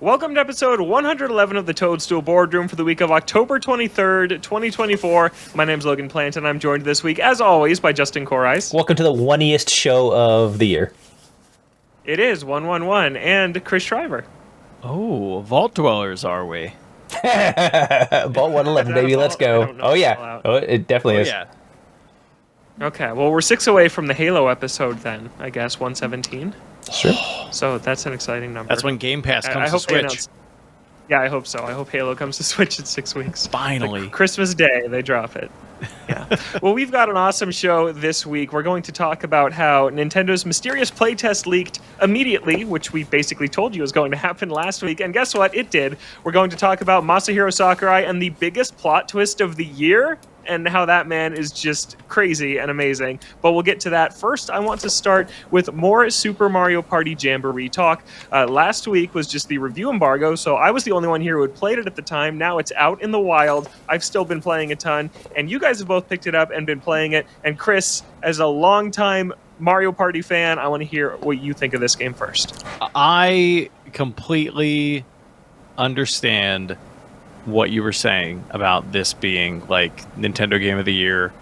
Welcome to episode 111 of the Toadstool Boardroom for the week of October 23rd, 2024. My name's Logan Plant, and I'm joined this week, as always, by Justin Corais. Welcome to the one-iest show of the year. It is 111, and Chris Shriver. Oh, Vault Dwellers, are we? Vault 111, baby, let's go. Oh, yeah. Oh, it definitely is. Yeah. Okay, well, we're 6 away from the Halo episode then, I guess, 117. Sure. So that's an exciting number. That's when Game Pass comes to Switch. Yeah, I hope so. I hope Halo comes to Switch in 6 weeks. Finally. Like Christmas Day, they drop it. Yeah. Well, we've got an awesome show this week. We're going to talk about how Nintendo's mysterious playtest leaked immediately, which we basically told you was going to happen last week. And guess what? It did. We're going to talk about Masahiro Sakurai and the biggest plot twist of the year, and how that man is just crazy and amazing. But we'll get to that. First, I want to start with more Super Mario Party Jamboree talk. Last week was just the review embargo, so I was the only one here who had played it at the time. Now it's out in the wild. I've still been playing a ton, and you guys have both picked it up and been playing it. And Chris, as a longtime Mario Party fan, I want to hear what you think of this game first. I completely understand what you were saying about this being like Nintendo Game of the Year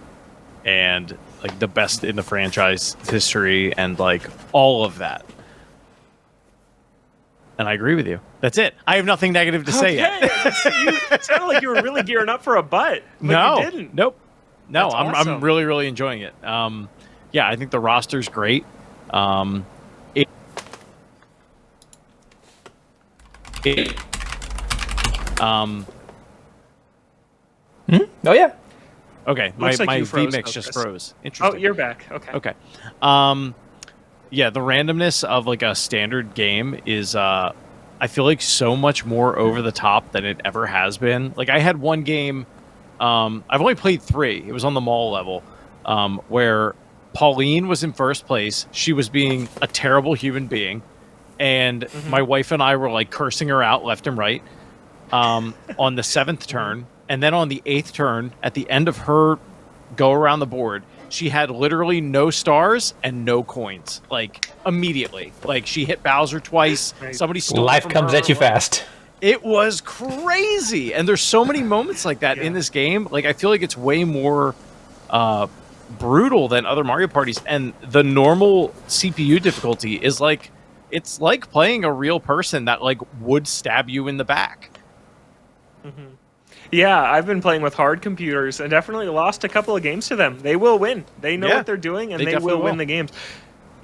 and like the best in the franchise history and like all of that. And I agree with you. That's it. I have nothing negative to say yet. It sounded like you were really gearing up for a butt. But No, you didn't. nope. No, That's I'm awesome. really, really enjoying it. Yeah, I think the roster's great. Oh, yeah. Okay, my Looks like you froze, VMix just Chris. froze. Interesting. Oh, you're back. Okay. Okay. Yeah, the randomness of like a standard game is I feel like so much more over the top than it ever has been. Like I had one game, I've only played 3. It was on the mall level, where Pauline was in first place. She was being a terrible human being, and my wife and I were like cursing her out left and right on the 7th turn. And then on the 8th turn, at the end of her go around the board, she had literally no stars and no coins. Like, immediately. Like, she hit Bowser twice. Somebody stole Life from comes her. at you fast. It was crazy. And there's so many moments like that in this game. Like, I feel like it's way more brutal than other Mario parties. And the normal CPU difficulty is like, it's like playing a real person that, like, would stab you in the back. Mm-hmm. Yeah, I've been playing with hard computers and definitely lost a couple of games to them. They will win. They know what they're doing, and they will win the games.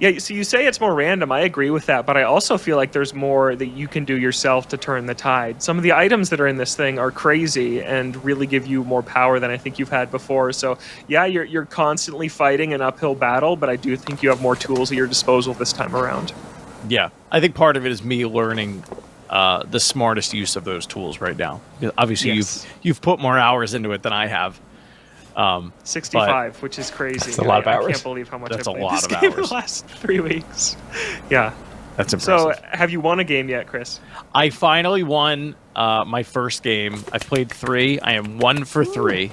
Yeah, so you say it's more random. I agree with that, but I also feel like there's more that you can do yourself to turn the tide. Some of the items that are in this thing are crazy and really give you more power than I think you've had before. So, yeah, you're constantly fighting an uphill battle, but I do think you have more tools at your disposal this time around. Yeah, I think part of it is me learning the smartest use of those tools right now. Obviously, you've put more hours into it than I have. 65, which is crazy. That's a lot of hours. I can't believe how much That's I've a played lot this of game in hours. the last 3 weeks. Yeah. That's impressive. So, have you won a game yet, Chris? I finally won my first game. I've played 3. I am 1 for 3.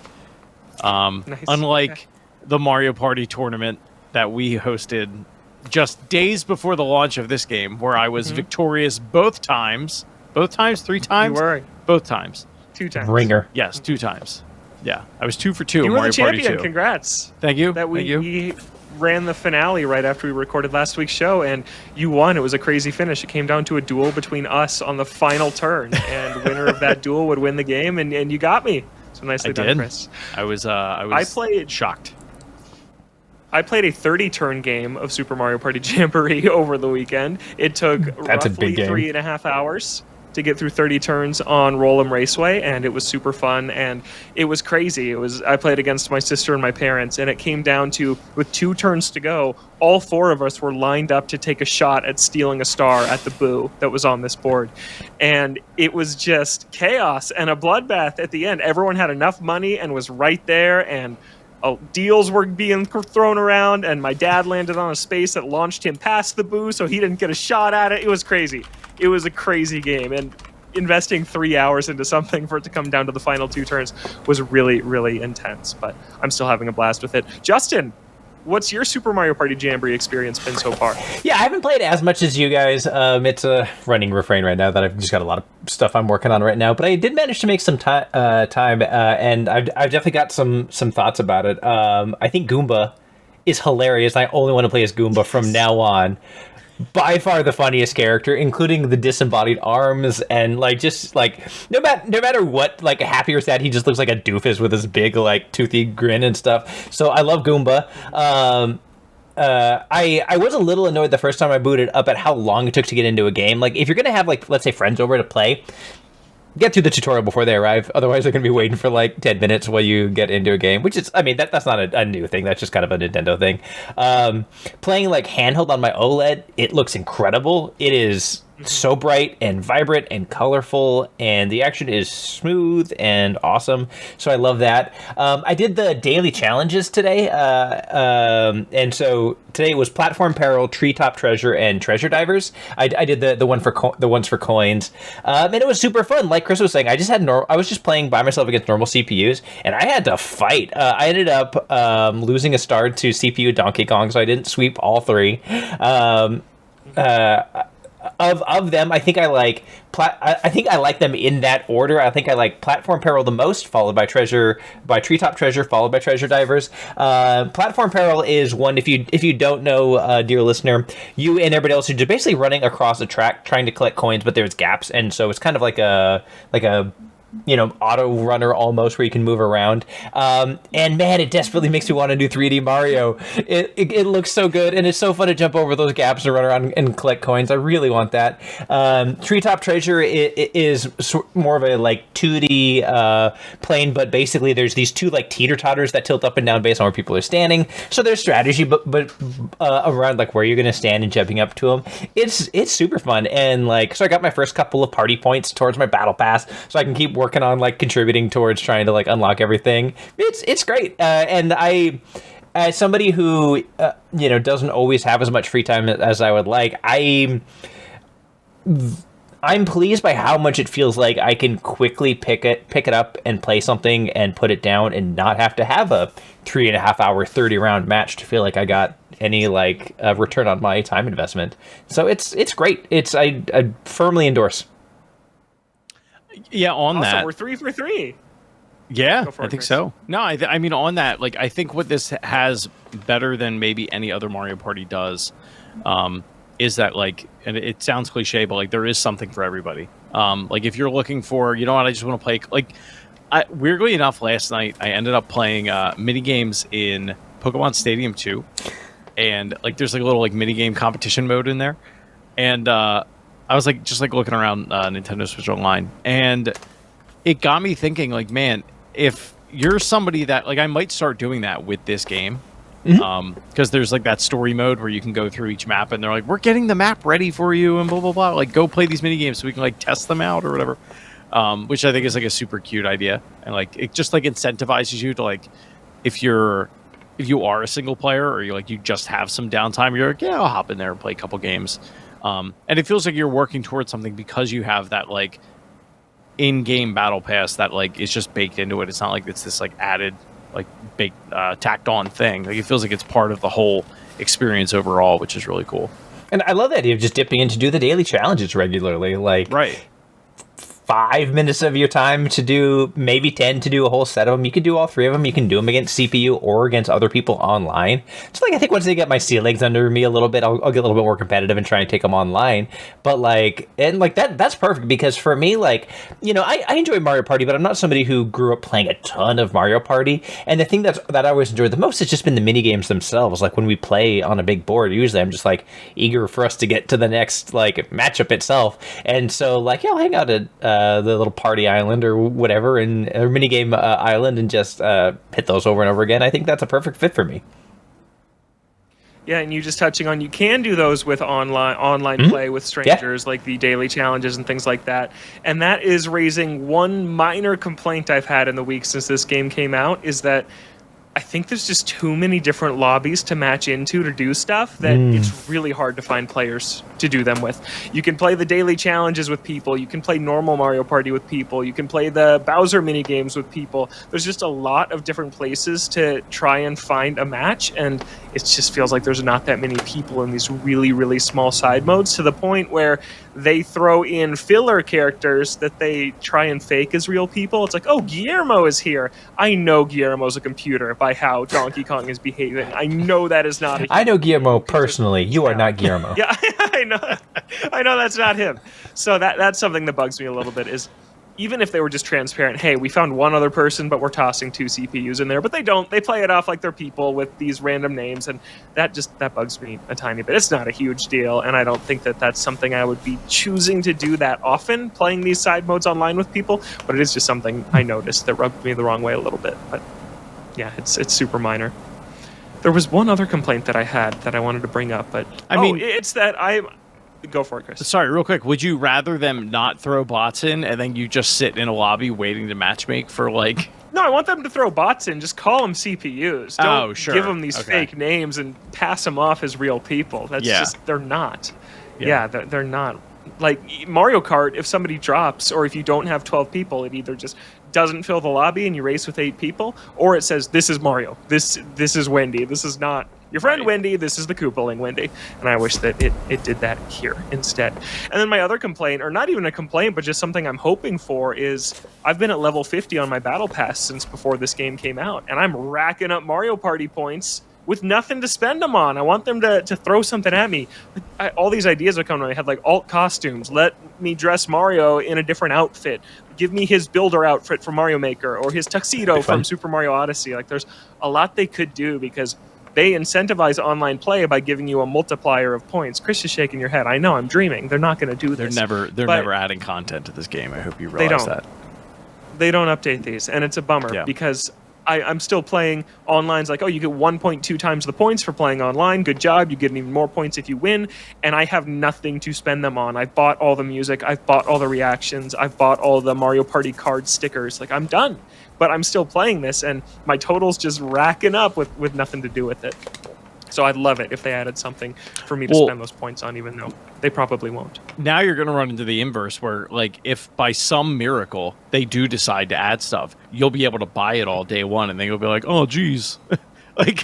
Nice. Unlike the Mario Party tournament that we hosted just days before the launch of this game, where I was victorious both times. Both times? 3 times? You were. Both times. 2 times. Ringer. Yes, 2 times. Yeah, I was 2 for 2 You in were Mario the champion. Party 2. Congrats. Thank you. That Thank you. we ran the finale right after we recorded last week's show, and you won. It was a crazy finish. It came down to a duel between us on the final turn, and winner of that duel would win the game, and you got me. So nicely done, Chris. I was played shocked. I played a 30-turn game of Super Mario Party Jamboree over the weekend. It took That's a roughly big game. 3.5 hours to get through 30 turns on Roll'em Raceway, and it was super fun, and it was crazy. I played against my sister and my parents, and it came down to, with 2 turns to go, all 4 of us were lined up to take a shot at stealing a star at the boo that was on this board. And it was just chaos and a bloodbath at the end. Everyone had enough money and was right there, and deals were being thrown around, and my dad landed on a space that launched him past the boo, so he didn't get a shot at it. It was crazy. It was a crazy game, and investing 3 hours into something for it to come down to the final 2 turns was really, really intense, but I'm still having a blast with it. Justin, what's your Super Mario Party Jamboree experience been so far? Yeah, I haven't played as much as you guys. It's a running refrain right now that I've just got a lot of stuff I'm working on right now. But I did manage to make some time, and I've definitely got some thoughts about it. I think Goomba is hilarious. I only want to play as Goomba from now on. By far the funniest character, including the disembodied arms, and just no matter what, happy or sad, he just looks like a doofus with his big toothy grin and stuff. So I love Goomba. I was a little annoyed the first time I booted up at how long it took to get into a game. If you're gonna have let's say friends over to play, get through the tutorial before they arrive. Otherwise, they're going to be waiting for 10 minutes while you get into a game, which is, that's not a new thing. That's just kind of a Nintendo thing. Playing handheld on my OLED, it looks incredible. It is so bright and vibrant and colorful, and the action is smooth and awesome. So I love that. I did the daily challenges today, and so today was Platform Peril, Treetop Treasure, and Treasure Divers. I did the one for the ones for coins, and it was super fun. Like Chris was saying, I was just playing by myself against normal CPUs, and I had to fight. I ended up losing a star to CPU Donkey Kong, so I didn't sweep all three. Of them, I think I like them in that order. I think I like Platform Peril the most, followed by Treetop Treasure, followed by Treasure Divers. Platform Peril is one, if you don't know, dear listener, you and everybody else are just basically running across a track trying to collect coins, but there's gaps, and so it's kind of like a auto runner almost, where you can move around. And man, it desperately makes me want to do 3D Mario. It looks so good, and it's so fun to jump over those gaps and run around and collect coins. I really want that. Treetop Treasure is more of a 2D plane, but basically there's these two teeter-totters that tilt up and down based on where people are standing. So there's strategy, but around where you're going to stand and jumping up to them. It's super fun, and so I got my first couple of party points towards my battle pass, so I can keep working on contributing towards trying to unlock everything. It's great, and I, as somebody who doesn't always have as much free time as I would like, I'm pleased by how much it feels like I can quickly pick it up and play something and put it down and not have to have a 3.5 hour 30 round match to feel like I got any return on my time investment. So it's great. I firmly endorse. Yeah, on awesome. that. We're 3 for 3. Yeah, I think so. No, I mean, on that, I think what this has better than maybe any other Mario Party does is that, and it sounds cliche, but, there is something for everybody. If you're looking for, I just want to play, weirdly enough, last night, I ended up playing mini games in Pokemon Stadium 2. And, there's, a little, mini game competition mode in there. And, I was just looking around Nintendo Switch Online, and it got me thinking, man, if you're somebody that I might start doing that with this game, because there's that story mode where you can go through each map, and they're we're getting the map ready for you, and blah blah blah. Go play these mini games so we can test them out or whatever, which I think is a super cute idea, and it just incentivizes you to if you are a single player or you just have some downtime, you're yeah, I'll hop in there and play a couple games. And it feels like you're working towards something because you have that in-game battle pass that is just baked into it. It's not it's this added baked tacked on thing. It feels like it's part of the whole experience overall, which is really cool. And I love the idea of just dipping in to do the daily challenges regularly. Right. 5 minutes of your time to do, maybe 10 to do a whole set of them. You can do all 3 of them. You can do them against CPU or against other people online. So I think once they get my sea legs under me a little bit, I'll get a little bit more competitive and try and take them online. But that's perfect, because for me, I enjoy Mario Party, but I'm not somebody who grew up playing a ton of Mario Party. And the thing that I always enjoyed the most has just been the mini games themselves. When we play on a big board, usually I'm just eager for us to get to the next matchup itself. And so I'll hang out at the little party island or whatever, or minigame island, and just hit those over and over again. I think that's a perfect fit for me. Yeah, and you just touching on, you can do those with online play with strangers, the daily challenges and things like that. And that is raising one minor complaint I've had in the week since this game came out, is that I think there's just too many different lobbies to match into to do stuff that it's really hard to find players to do them with. You can play the daily challenges with people. You can play normal Mario Party with people. You can play the Bowser mini games with people. There's just a lot of different places to try and find a match, and it just feels like there's not that many people in these really, really small side modes, to the point where they throw in filler characters that they try and fake as real people. It's like, oh, Guillermo is here. I know Guillermo's a computer by how Donkey Kong is behaving. I know that is not a I know Guillermo personally. You are not Guillermo. Yeah, I know that's not him. So that's something that bugs me a little bit, is even if they were just transparent, hey, we found one other person, but we're tossing 2 CPUs in there. But they don't. They play it off like they're people with these random names, and that bugs me a tiny bit. It's not a huge deal, and I don't think that that's something I would be choosing to do that often, playing these side modes online with people. But it is just something I noticed that rubbed me the wrong way a little bit. But yeah, it's super minor. There was one other complaint that I had that I wanted to bring up, but it's that go for it, Chris. Sorry, real quick. Would you rather them not throw bots in and then you just sit in a lobby waiting to matchmake for like... No, I want them to throw bots in. Just call them CPUs. Don't give them these Okay. fake names and pass them off as real people. That's just, they're not. Yeah, they're not. Like Mario Kart, if somebody drops or if you don't have 12 people, it either just doesn't fill the lobby and you race with 8 people, or it says, this is Mario. This is Wendy. This is not your friend Wendy, this is the Koopaling Wendy. And I wish that it did that here instead. And then my other complaint, or not even a complaint, but just something I'm hoping for, is I've been at level 50 on my Battle Pass since before this game came out, and I'm racking up Mario Party points with nothing to spend them on. I want them to throw something at me. All these ideas are coming to my head, like alt costumes. Let me dress Mario in a different outfit. Give me his builder outfit from Mario Maker, or his tuxedo from Super Mario Odyssey. Like, there's a lot they could do, because they incentivize online play by giving you a multiplier of points. Chris is shaking your head. I know, I'm dreaming. They're not going to do this. They're never adding content to this game. I hope you realize that. They don't update these, and it's a bummer because I'm still playing online. It's like, oh, you get 1.2 times the points for playing online. Good job. You get even more points if you win. And I have nothing to spend them on. I've bought all the music. I've bought all the reactions. I've bought all the Mario Party card stickers. Like, I'm done. But I'm still playing this, and my total's just racking up with nothing to do with it. So I'd love it if they added something for me to spend those points on, even though they probably won't. Now you're going to run into the inverse where, like, if by some miracle they do decide to add stuff, you'll be able to buy it all day one, and then you'll be like, oh, geez. Like,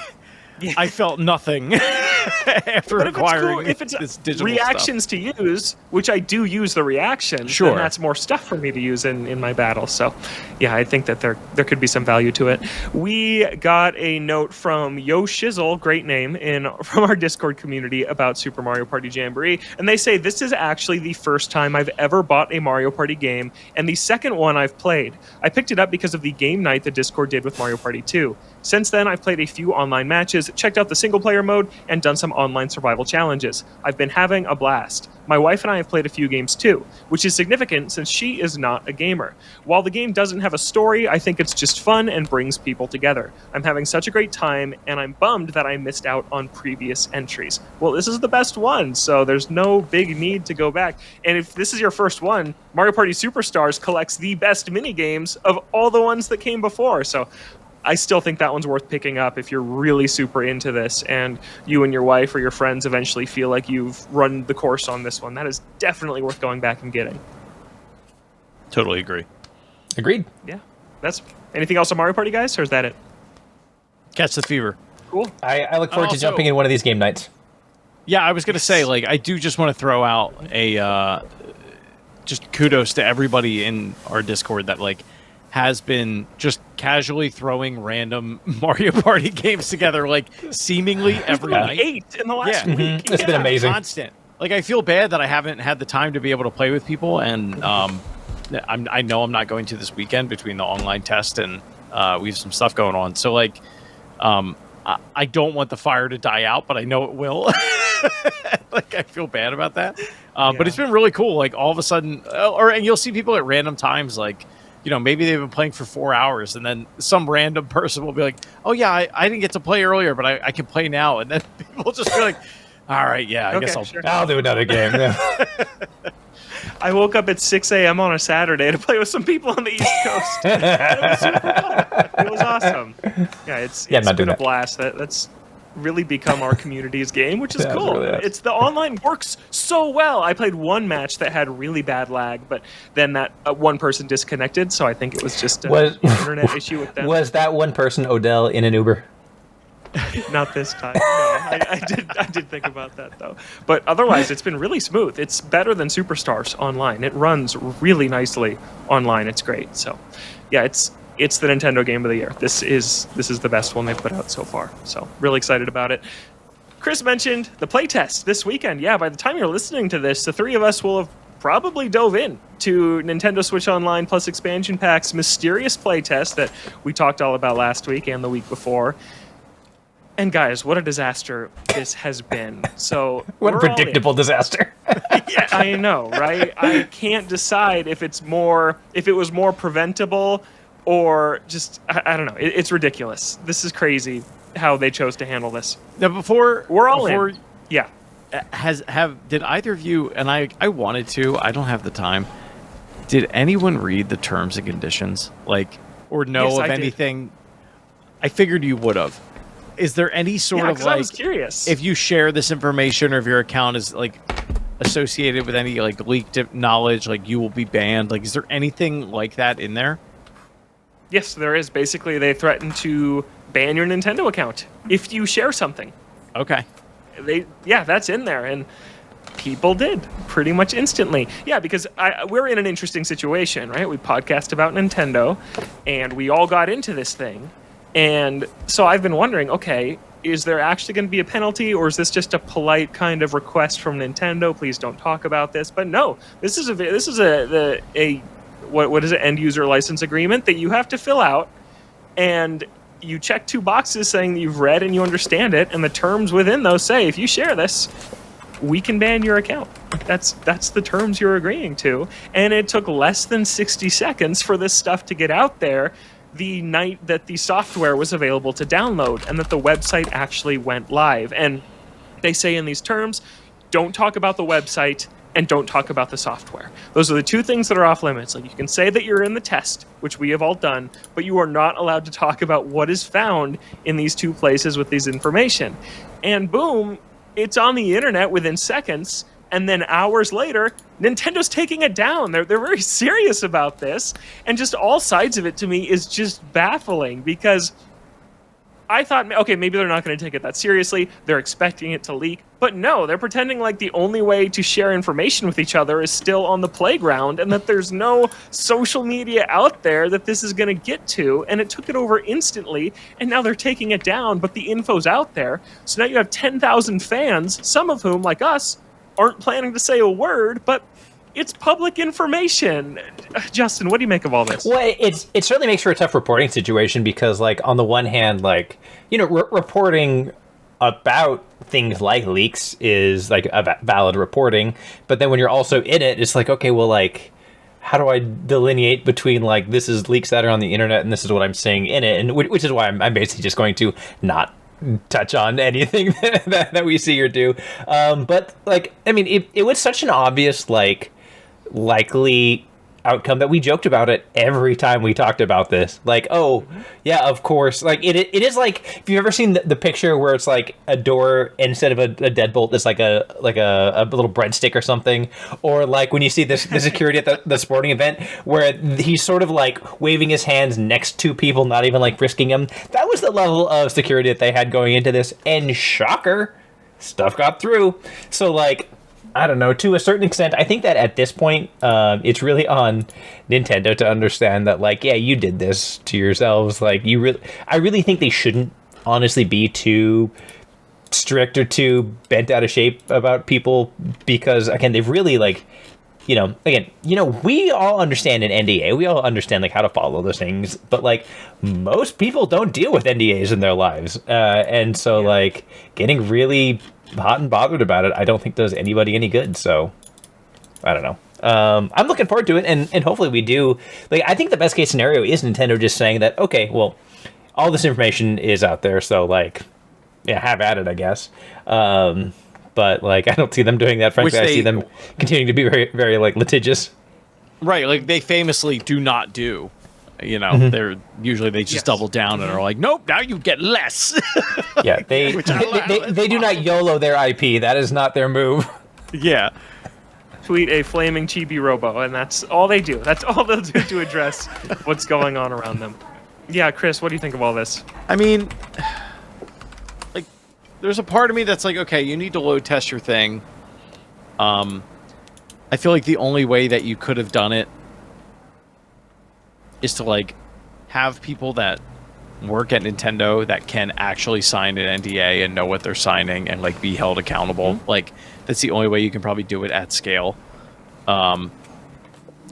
I felt nothing after acquiring this digital reactions stuff. to use, which I do use the reactions, then that's more stuff for me to use in my battle. So, yeah, I think that there could be some value to it. We got a note from Yo Shizzle, great name, from our Discord community about Super Mario Party Jamboree, and they say, this is actually the first time I've ever bought a Mario Party game, and the second one I've played. I picked it up because of the game night that Discord did with Mario Party 2. Since then, I've played a few online matches, checked out the single-player mode, and done some online survival challenges. I've been having a blast. My wife and I have played a few games too, which is significant since she is not a gamer. While the game doesn't have a story, I think it's just fun and brings people together. I'm having such a great time, and I'm bummed that I missed out on previous entries. Well, this is the best one, so there's no big need to go back. And if this is your first one, Mario Party Superstars collects the best minigames of all the ones that came before, so I still think that one's worth picking up if you're really super into this and you and your wife or your friends eventually feel like you've run the course on this one. That is definitely worth going back and getting. Totally agree. Agreed. Yeah. That's anything else on Mario Party, guys, or is that it? Catch the fever. Cool. I look forward to jumping in one of these game nights. Yeah, I was going to say, like, I do just want to throw out a just kudos to everybody in our Discord that, like, has been just casually throwing random Mario Party games together, like, seemingly every night. 8 in the last week. Mm-hmm. It's been amazing. Constant. Like, I feel bad that I haven't had the time to be able to play with people, and I know I'm not going to this weekend between the online test and we have some stuff going on. So, like, I don't want the fire to die out, but I know it will. Like, I feel bad about that. But it's been really cool. Like, all of a sudden, and you'll see people at random times, like, you know, maybe they've been playing for 4 hours, and then some random person will be like, oh, yeah, I didn't get to play earlier, but I can play now. And then people just be like, all right, yeah, I guess I'll do another game. Yeah. I woke up at 6 a.m. on a Saturday to play with some people on the East Coast. It was super fun. was awesome. Yeah, it's been a blast. That's really become our community's game, which is cool. Really it's the online works so well. I played one match that had really bad lag, but then that one person disconnected, so I think it was just an internet issue with them. Was that one person Odell in an Uber? Not this time. No, I did think about that though. But otherwise, it's been really smooth. It's better than Superstars online. It runs really nicely online. It's great. So, yeah, it's the Nintendo Game of the Year. This is the best one they've put out so far. So, really excited about it. Chris mentioned the playtest this weekend. Yeah, by the time you're listening to this, the three of us will have probably dove in to Nintendo Switch Online plus expansion packs mysterious playtest that we talked all about last week and the week before. And guys, what a disaster this has been. So what a predictable disaster. Yeah, I know, right? I can't decide if it was more preventable or just, I don't know. It's ridiculous. This is crazy how they chose to handle this. Now We're all in. Yeah. Did either of you, and I wanted to, I don't have the time. Did anyone read the terms and conditions? Or know of anything? I figured you would have. Is there any sort of I was curious. If you share this information or if your account is associated with any leaked knowledge, you will be banned? Is there anything like that in there? Yes, there is. Basically, they threaten to ban your Nintendo account if you share something. Okay. That's in there, and people did pretty much instantly. Yeah, because we're in an interesting situation, right? We podcast about Nintendo, and we all got into this thing. And so I've been wondering, okay, is there actually going to be a penalty, or is this just a polite kind of request from Nintendo? Please don't talk about this. But no, this is a what is it? End user license agreement that you have to fill out, and you check two boxes saying that you've read and you understand it, and the terms within those say if you share this, we can ban your account. That's the terms you're agreeing to, and it took less than 60 seconds for this stuff to get out there the night that the software was available to download and that the website actually went live. And they say in these terms, don't talk about the website and don't talk about the software. Those are the two things that are off limits. You can say that you're in the test, which we have all done, but you are not allowed to talk about what is found in these two places with these information. And boom, it's on the internet within seconds. And then hours later, Nintendo's taking it down. They're very serious about this. And just all sides of it to me is just baffling, because I thought, okay, maybe they're not going to take it that seriously. They're expecting it to leak. But no, they're pretending like the only way to share information with each other is still on the playground, and that there's no social media out there that this is going to get to. And it took it over instantly, and now they're taking it down, but the info's out there. So now you have 10,000 fans, some of whom, like us, aren't planning to say a word, but it's public information. Justin, what do you make of all this? Well, it certainly makes for a tough reporting situation, because, on the one hand, reporting about things like leaks is, a valid reporting, but then when you're also in it, it's okay, well, how do I delineate between, this is leaks that are on the internet and this is what I'm saying in it, and which is why I'm basically just going to not touch on anything that we see or do. But it was such an obvious likely outcome that we joked about it every time we talked about this. Yeah, of course. It is if you've ever seen the picture where it's a door instead of a deadbolt, it's a little breadstick or something, or when you see the security at the sporting event where he's sort of waving his hands next to people, not even frisking them. That was the level of security that they had going into this, and shocker, stuff got through. So I don't know, to a certain extent, I think that at this point, it's really on Nintendo to understand that, yeah, you did this to yourselves. I really think they shouldn't honestly be too strict or too bent out of shape about people, because, again, they've really, we all understand an NDA. We all understand, how to follow those things, but, most people don't deal with NDAs in their lives. And so, getting really hot and bothered about it, I don't think does anybody any good. So I don't know. I'm looking forward to it, and hopefully we do. I think the best case scenario is Nintendo just saying that, okay, well, all this information is out there, so yeah, have at it, I guess. But I don't see them doing that. Frankly, I see them continuing to be very, very litigious. Right, they famously do not do. You know, Mhm. they just Yes. double down and are like, nope, now you get less. Yeah, they do not YOLO their IP. That is not their move. Yeah. Tweet a flaming chibi robo, and that's all they do. That's all they'll do to address what's going on around them. Yeah, Chris, what do you think of all this? I mean, like, there's a part of me that's like, okay, you need to load test your thing. I feel like the only way that you could have done it is to, like, have people that work at Nintendo that can actually sign an NDA and know what they're signing and, like, be held accountable. Mm-hmm. Like, that's the only way you can probably do it at scale.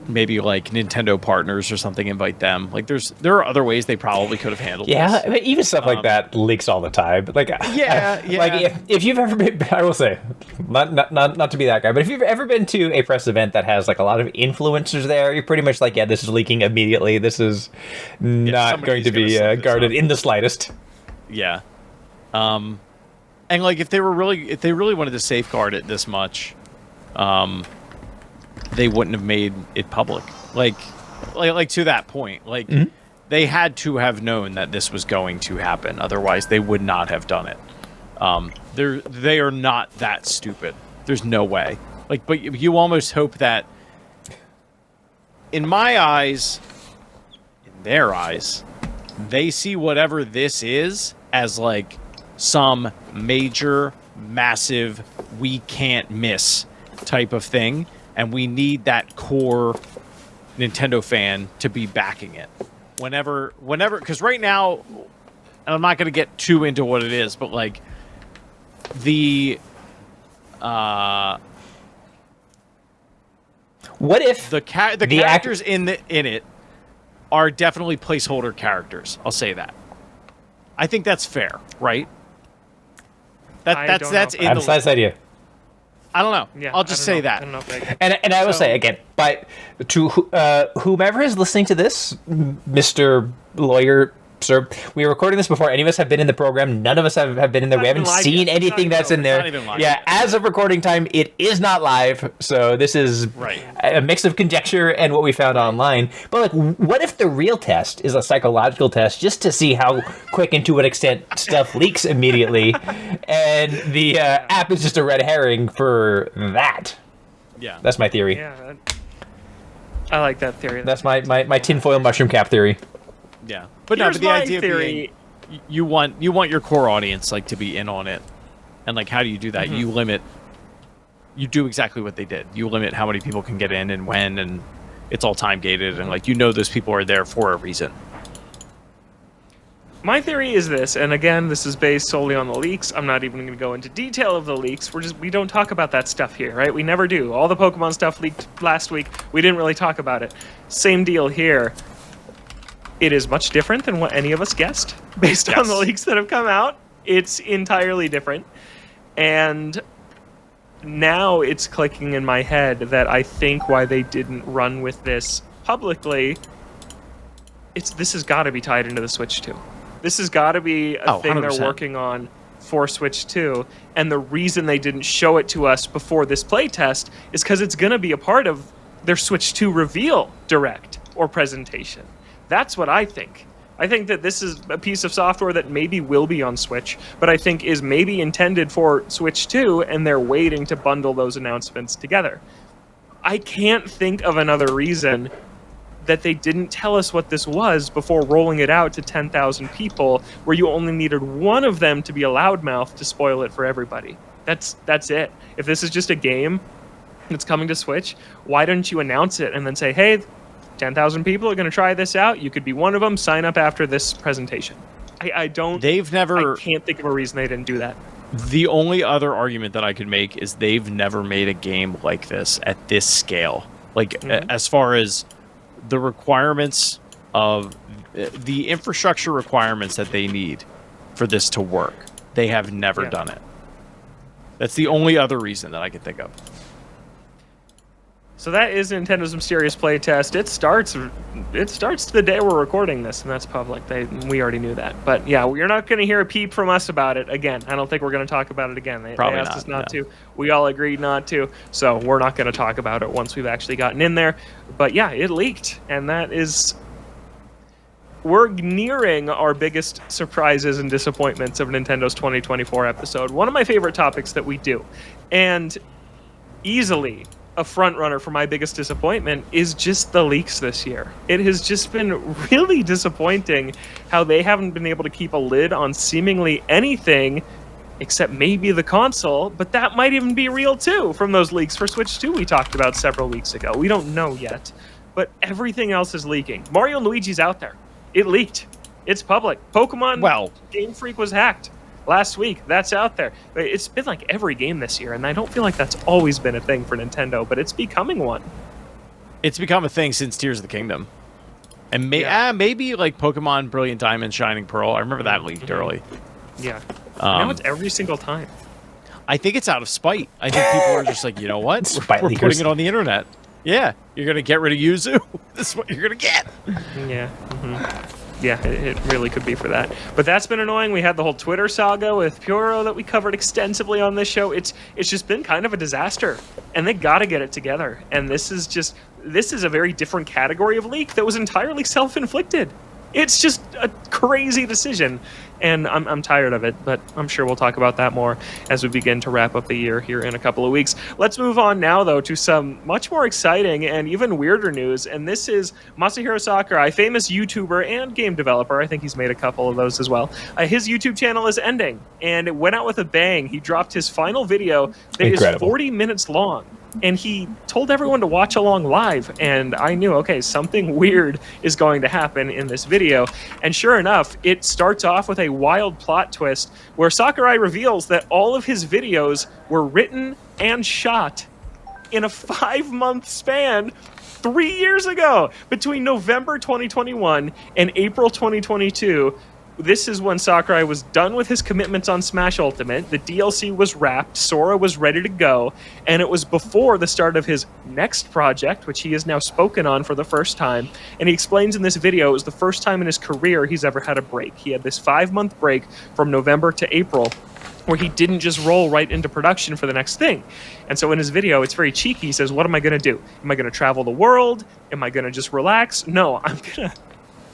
Maybe like Nintendo partners or something, invite them. Like there are other ways they probably could have handled Yeah, this. I mean, even stuff like that leaks all the time. Like, Yeah. like if you've ever been, I will say, not to be that guy, but if you've ever been to a press event that has like a lot of influencers there, you're pretty much like, yeah, this is leaking immediately. This is not going to be guarded in the slightest. Yeah. And like if they really wanted to safeguard it this much, they wouldn't have made it public. Like to that point, like they had to have known that this was going to happen. Otherwise, they would not have done it. They are not that stupid. There's no way. Like, but you almost hope that, in my eyes, in their eyes, they see whatever this is as like some major, massive, we can't miss type of thing. And we need that core Nintendo fan to be backing it. Whenever, because right now, and I'm not going to get too into what it is, but like the, what if the characters in it are definitely placeholder characters? I'll say that. I think that's fair, right? That's in I have the a nice idea. I don't know. Yeah, I'll just say that. I don't know if And I will say again, but to whomever is listening to this, Mr. Lawyer, sir, we are recording this before any of us have been in the program. None of us have been in there. We haven't seen anything that's in there. Yeah, as of recording time, it is not live. So this is a mix of conjecture and what we found online. But like, what if the real test is a psychological test just to see how quick and to what extent stuff leaks immediately, and the app is just a red herring for that? Yeah, that's my theory. Yeah, I like that theory. That's my tinfoil mushroom cap theory. Yeah, but Here's no, but the idea being, you want your core audience like to be in on it, and like how do you do that? You do exactly what they did. You limit how many people can get in and when, and it's all time gated, and like those people are there for a reason. My theory is this, and again, this is based solely on the leaks. I'm not even going to go into detail of the leaks. We don't talk about that stuff here, right? We never do. All the Pokemon stuff leaked last week. We didn't really talk about it. Same deal here. It is much different than what any of us guessed based on the leaks that have come out. It's entirely different. And now it's clicking in my head that I think why they didn't run with this publicly, this has got to be tied into the Switch 2. This has got to be a thing 100%. they're working on for Switch 2. And the reason they didn't show it to us before this playtest is because it's going to be a part of their Switch 2 reveal direct or presentation. That's what I think. I think that this is a piece of software that maybe will be on Switch, but I think is maybe intended for Switch 2, and they're waiting to bundle those announcements together. I can't think of another reason that they didn't tell us what this was before rolling it out to 10,000 people, where you only needed one of them to be a loudmouth to spoil it for everybody. That's it. If this is just a game that's coming to Switch, why didn't you announce it and then say, hey, 10,000 people are going to try this out. You could be one of them. Sign up after this presentation. I can't think of a reason they didn't do that. The only other argument that I could make is they've never made a game like this at this scale. Like, as far as the requirements of the infrastructure requirements that they need for this to work, they have never done it. That's the only other reason that I can think of. So that is Nintendo's Mysterious Playtest. It starts the day we're recording this, and that's public. We already knew that. But yeah, you're not going to hear a peep from us about it again. I don't think we're going to talk about it again. They asked us not to. We all agreed not to. So we're not going to talk about it once we've actually gotten in there. But yeah, it leaked, and that is we're nearing our biggest surprises and disappointments of Nintendo's 2024 episode. One of my favorite topics that we do, and easily a front runner for my biggest disappointment, is just the leaks this year. It has just been really disappointing how they haven't been able to keep a lid on seemingly anything except maybe the console, but that might even be real too from those leaks for Switch 2 we talked about several weeks ago. We don't know yet, but everything else is leaking. Mario and Luigi's out there. It leaked. It's public. Pokemon Game Freak was hacked last week. That's out there. It's been like every game this year, and I don't feel like that's always been a thing for Nintendo, but it's becoming one. It's become a thing since Tears of the Kingdom. And maybe like Pokemon Brilliant Diamond, Shining Pearl. I remember that leaked early. Yeah. Now it's every single time. I think it's out of spite. I think people are just like, you know what? We're putting it on the internet. Yeah. You're going to get rid of Yuzu? This is what you're going to get. Yeah. Yeah, it really could be for that. But that's been annoying. We had the whole Twitter saga with Puro that we covered extensively on this show. It's just been kind of a disaster. And they got to get it together. And this is a very different category of leak that was entirely self-inflicted. It's just a crazy decision, and I'm tired of it, but I'm sure we'll talk about that more as we begin to wrap up the year here in a couple of weeks. Let's move on now, though, to some much more exciting and even weirder news, and this is Masahiro Sakurai, famous YouTuber and game developer. I think he's made a couple of those as well. His YouTube channel is ending, and it went out with a bang. He dropped his final video that is 40 minutes long. And he told everyone to watch along live, and I knew, okay, something weird is going to happen in this video. And sure enough, it starts off with a wild plot twist where Sakurai reveals that all of his videos were written and shot in a 5-month span 3 years ago. Between November 2021 and April 2022, this is when Sakurai was done with his commitments on Smash Ultimate. The DLC was wrapped, Sora was ready to go, and it was before the start of his next project, which he has now spoken on for the first time. And he explains in this video it was the first time in his career he's ever had a break. He had this 5-month break from November to April where he didn't just roll right into production for the next thing. And so in his video, it's very cheeky. He says, what am I going to do? Am I going to travel the world? Am I going to just relax? No, I'm going to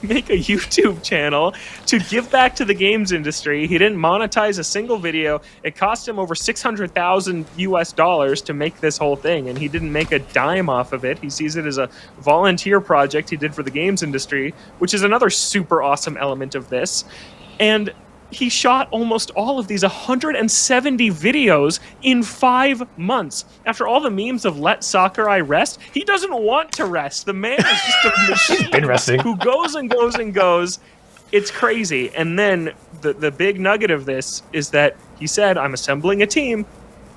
make a YouTube channel to give back to the games industry. He didn't monetize a single video. It cost him over $600,000 to make this whole thing, and he didn't make a dime off of it. He sees it as a volunteer project he did for the games industry, which is another super awesome element of this. And he shot almost all of these 170 videos in 5 months. After all the memes of let Sakurai rest, he doesn't want to rest. The man is just a machine been resting. Who goes and goes and goes. It's crazy. And then the big nugget of this is that he said, I'm assembling a team.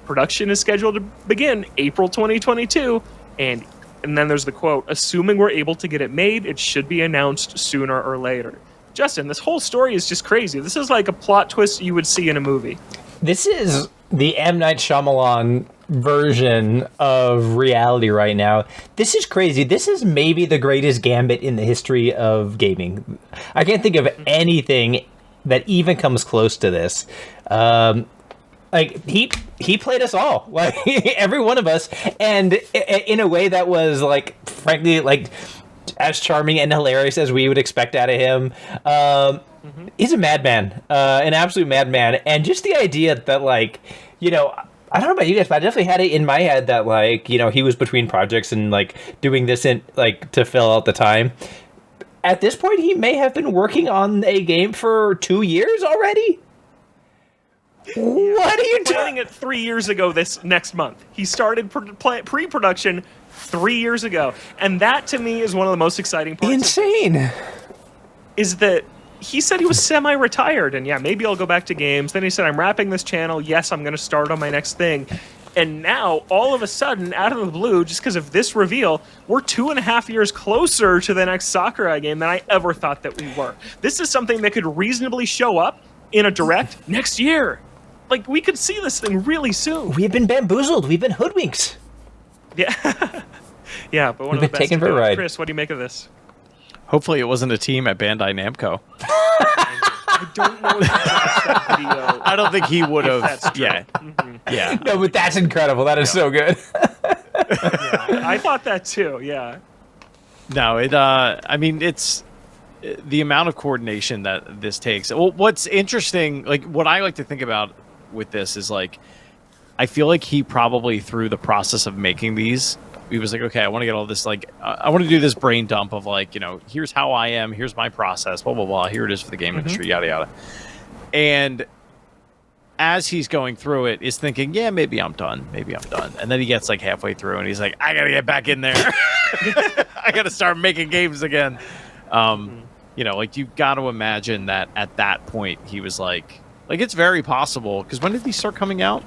Production is scheduled to begin April 2022. And then there's the quote, assuming we're able to get it made, it should be announced sooner or later. Justin, this whole story is just crazy. This is like a plot twist you would see in a movie. This is the M. Night Shyamalan version of reality right now. This is crazy. This is maybe the greatest gambit in the history of gaming. I can't think of anything that even comes close to this. Like he played us all, like every one of us, and in a way that was like, frankly, like as charming and hilarious as we would expect out of him. He's a madman, an absolute madman. And just the idea that, like, you know, I don't know about you guys, but I definitely had it in my head that, like, you know, he was between projects and, like, doing this in, like, to fill out the time. At this point, he may have been working on a game for 2 years already. What are you planning it 3 years ago this next month? He started pre-production 3 years ago. And that, to me, is one of the most exciting parts. Insane. Is that he said he was semi-retired. And yeah, maybe I'll go back to games. Then he said, I'm wrapping this channel. Yes, I'm going to start on my next thing. And now, all of a sudden, out of the blue, just because of this reveal, we're 2.5 years closer to the next Sakurai game than I ever thought that we were. This is something that could reasonably show up in a direct next year. Like, we could see this thing really soon. We've been bamboozled. We've been hoodwinked. Yeah. Yeah, but one We've of the been best. taken for a ride. Chris, what do you make of this? Hopefully it wasn't a team at Bandai Namco. I don't know if that video. I don't think he would have. Yeah. Mm-hmm. Yeah. No, but that's incredible. That is so good. Yeah, I thought that too, yeah. No, I mean, the amount of coordination that this takes. Well, what's interesting, like what I like to think about with this is like, I feel like he probably through the process of making these, he was like, okay, I want to get all this, like, I want to do this brain dump of like, here's how I am, here's my process, blah, blah, blah. Here it is for the game industry, yada, yada. And as he's going through it, is thinking, yeah, maybe I'm done. And then he gets like halfway through and he's like, I got to get back in there. I got to start making games again. Like you've got to imagine that at that point he was like it's very possible. Because when did these start coming out?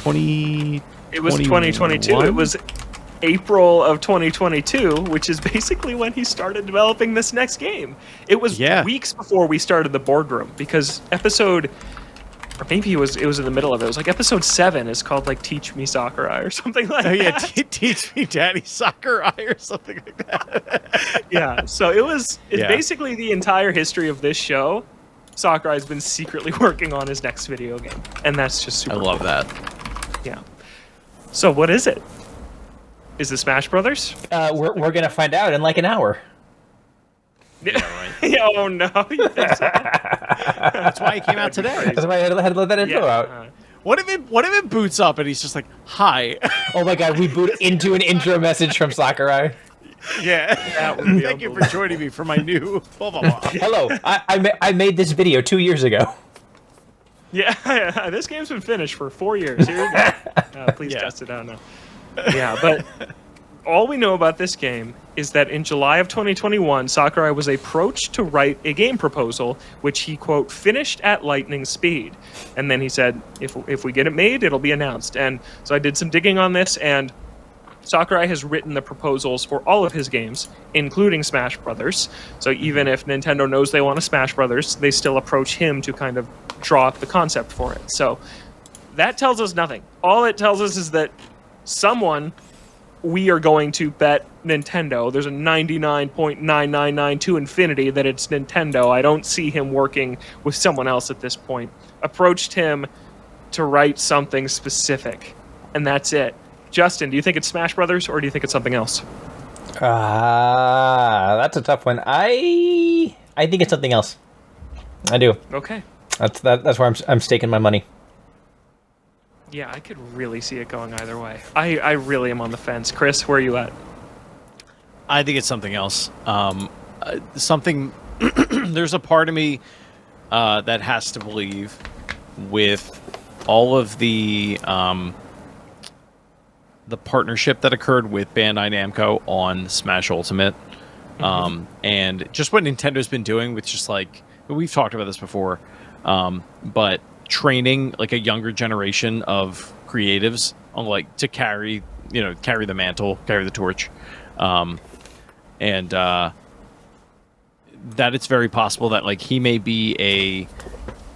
It was 2022. It was April of 2022, which is basically when he started developing this next game. It was weeks before we started the boardroom because episode, or maybe it was in the middle of it. It was like episode 7 is called like "Teach Me Sakurai" or something like that. Yeah, Teach Me Daddy Sakurai or something like that. Yeah, so it's basically the entire history of this show. Sakurai's been secretly working on his next video game, and that's just super. I love that. Yeah. So what is it? Is it Smash Brothers? We're gonna find out in like an hour. Yeah, right. Oh no! You think so? That's why he came out today. That's why I had to let that info out. What if it boots up and he's just like, "Hi"? Oh my god, we boot into an intro message from Sakurai. Yeah. Thank you for joining me for my new blah blah blah. Hello, I made this video 2 years ago. Yeah, this game's been finished for 4 years. Here you go. Please test it out now. Yeah, but all we know about this game is that in July of 2021, Sakurai was approached to write a game proposal, which he, quote, finished at lightning speed. And then he said, if we get it made, it'll be announced. And so I did some digging on this, and Sakurai has written the proposals for all of his games, including Smash Brothers. So even if Nintendo knows they want a Smash Brothers, they still approach him to kind of draw up the concept for it. So that tells us nothing. All it tells us is that we are going to bet Nintendo. There's a 99.999 to infinity that it's Nintendo. I don't see him working with someone else at this point. Approached him to write something specific, and that's it. Justin, do you think it's Smash Brothers, or do you think it's something else? That's a tough one. I think it's something else. I do. Okay. That's where I'm staking my money. Yeah, I could really see it going either way. I really am on the fence. Chris, where are you at? I think it's something else. There's a part of me that has to believe with all of the partnership that occurred with Bandai Namco on Smash Ultimate, and just what Nintendo's been doing with just like, we've talked about this before, but training like a younger generation of creatives on like to carry the mantle, carry the torch, and that it's very possible that like he may be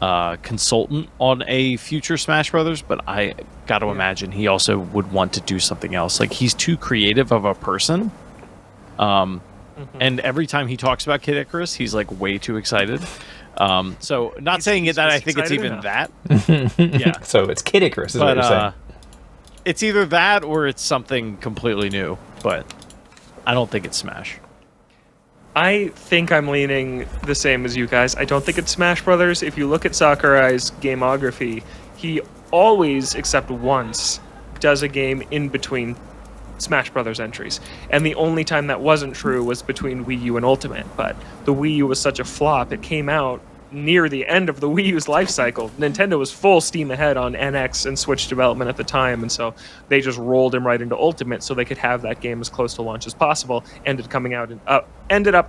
a consultant on a future Smash Brothers, but I got to imagine he also would want to do something else. Like he's too creative of a person, and every time he talks about Kid Icarus, he's like way too excited. So not saying that I think it's even that. Yeah. So it's Kid Icarus is what you're saying. It's either that or it's something completely new, but I don't think it's Smash. I think I'm leaning the same as you guys. I don't think it's Smash Brothers. If you look at Sakurai's gameography, he always, except once, does a game in between Smash Brothers entries. And the only time that wasn't true was between Wii U and Ultimate. But the Wii U was such a flop, it came out near the end of the Wii U's life cycle. Nintendo was full steam ahead on NX and Switch development at the time, and so they just rolled him right into Ultimate so they could have that game as close to launch as possible. Ended up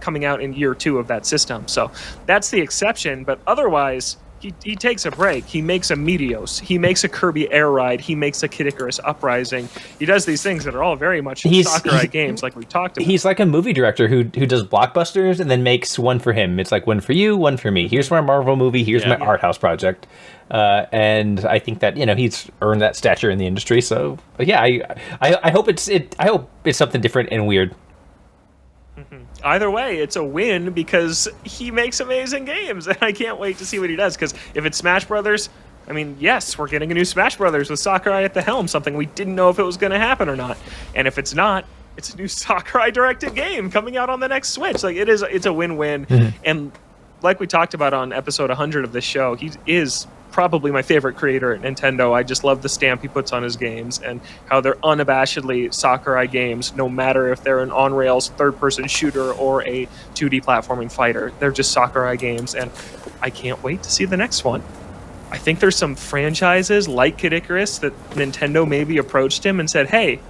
coming out in year 2 of that system. So that's the exception, but otherwise he takes a break. He makes a Meteos. He makes a Kirby Air Ride. He makes a Kid Icarus Uprising. He does these things that are all very much Sakurai games, like we talked about. He's like a movie director who does blockbusters and then makes one for him. It's like one for you, one for me. Here's my Marvel movie. Here's my art house project. And I think that he's earned that stature in the industry. So yeah, I hope it's something different and weird. Either way, it's a win because he makes amazing games, and I can't wait to see what he does. Because if it's Smash Brothers, I mean, yes, we're getting a new Smash Brothers with Sakurai at the helm, something we didn't know if it was going to happen or not. And if it's not, it's a new Sakurai directed game coming out on the next Switch. Like it's a win-win. And like we talked about on episode 100 of this show, he is probably my favorite creator at Nintendo. I just love the stamp he puts on his games and how they're unabashedly Sakurai games, no matter if they're an on-rails third-person shooter or a 2D platforming fighter. They're just Sakurai games, and I can't wait to see the next one. I think there's some franchises like Kid Icarus that Nintendo maybe approached him and said, hey,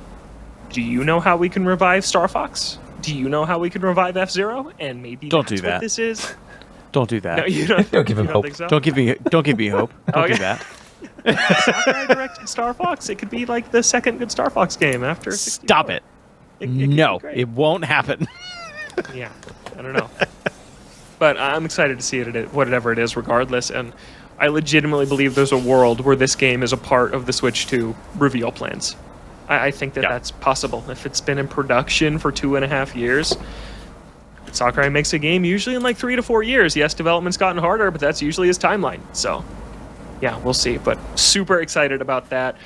do you know how we can revive Star Fox? Do you know how we can revive F-Zero? And maybe Don't that's do that. what this is. Don't do that. No, you don't, Don't give him hope. think so? Don't give me hope. Don't do that. Sakurai directed Star Fox. It could be like the second good Star Fox game after 64. Stop it. It No, could be great. it won't happen. Yeah, I don't know. But I'm excited to see it, whatever it is, regardless. And I legitimately believe there's a world where this game is a part of the Switch 2 reveal plans. I think that that's possible. If it's been in production for 2.5 years, Sakurai makes a game usually in like 3 to 4 years. Yes, development's gotten harder, but that's usually his timeline. So, yeah, we'll see. But super excited about that.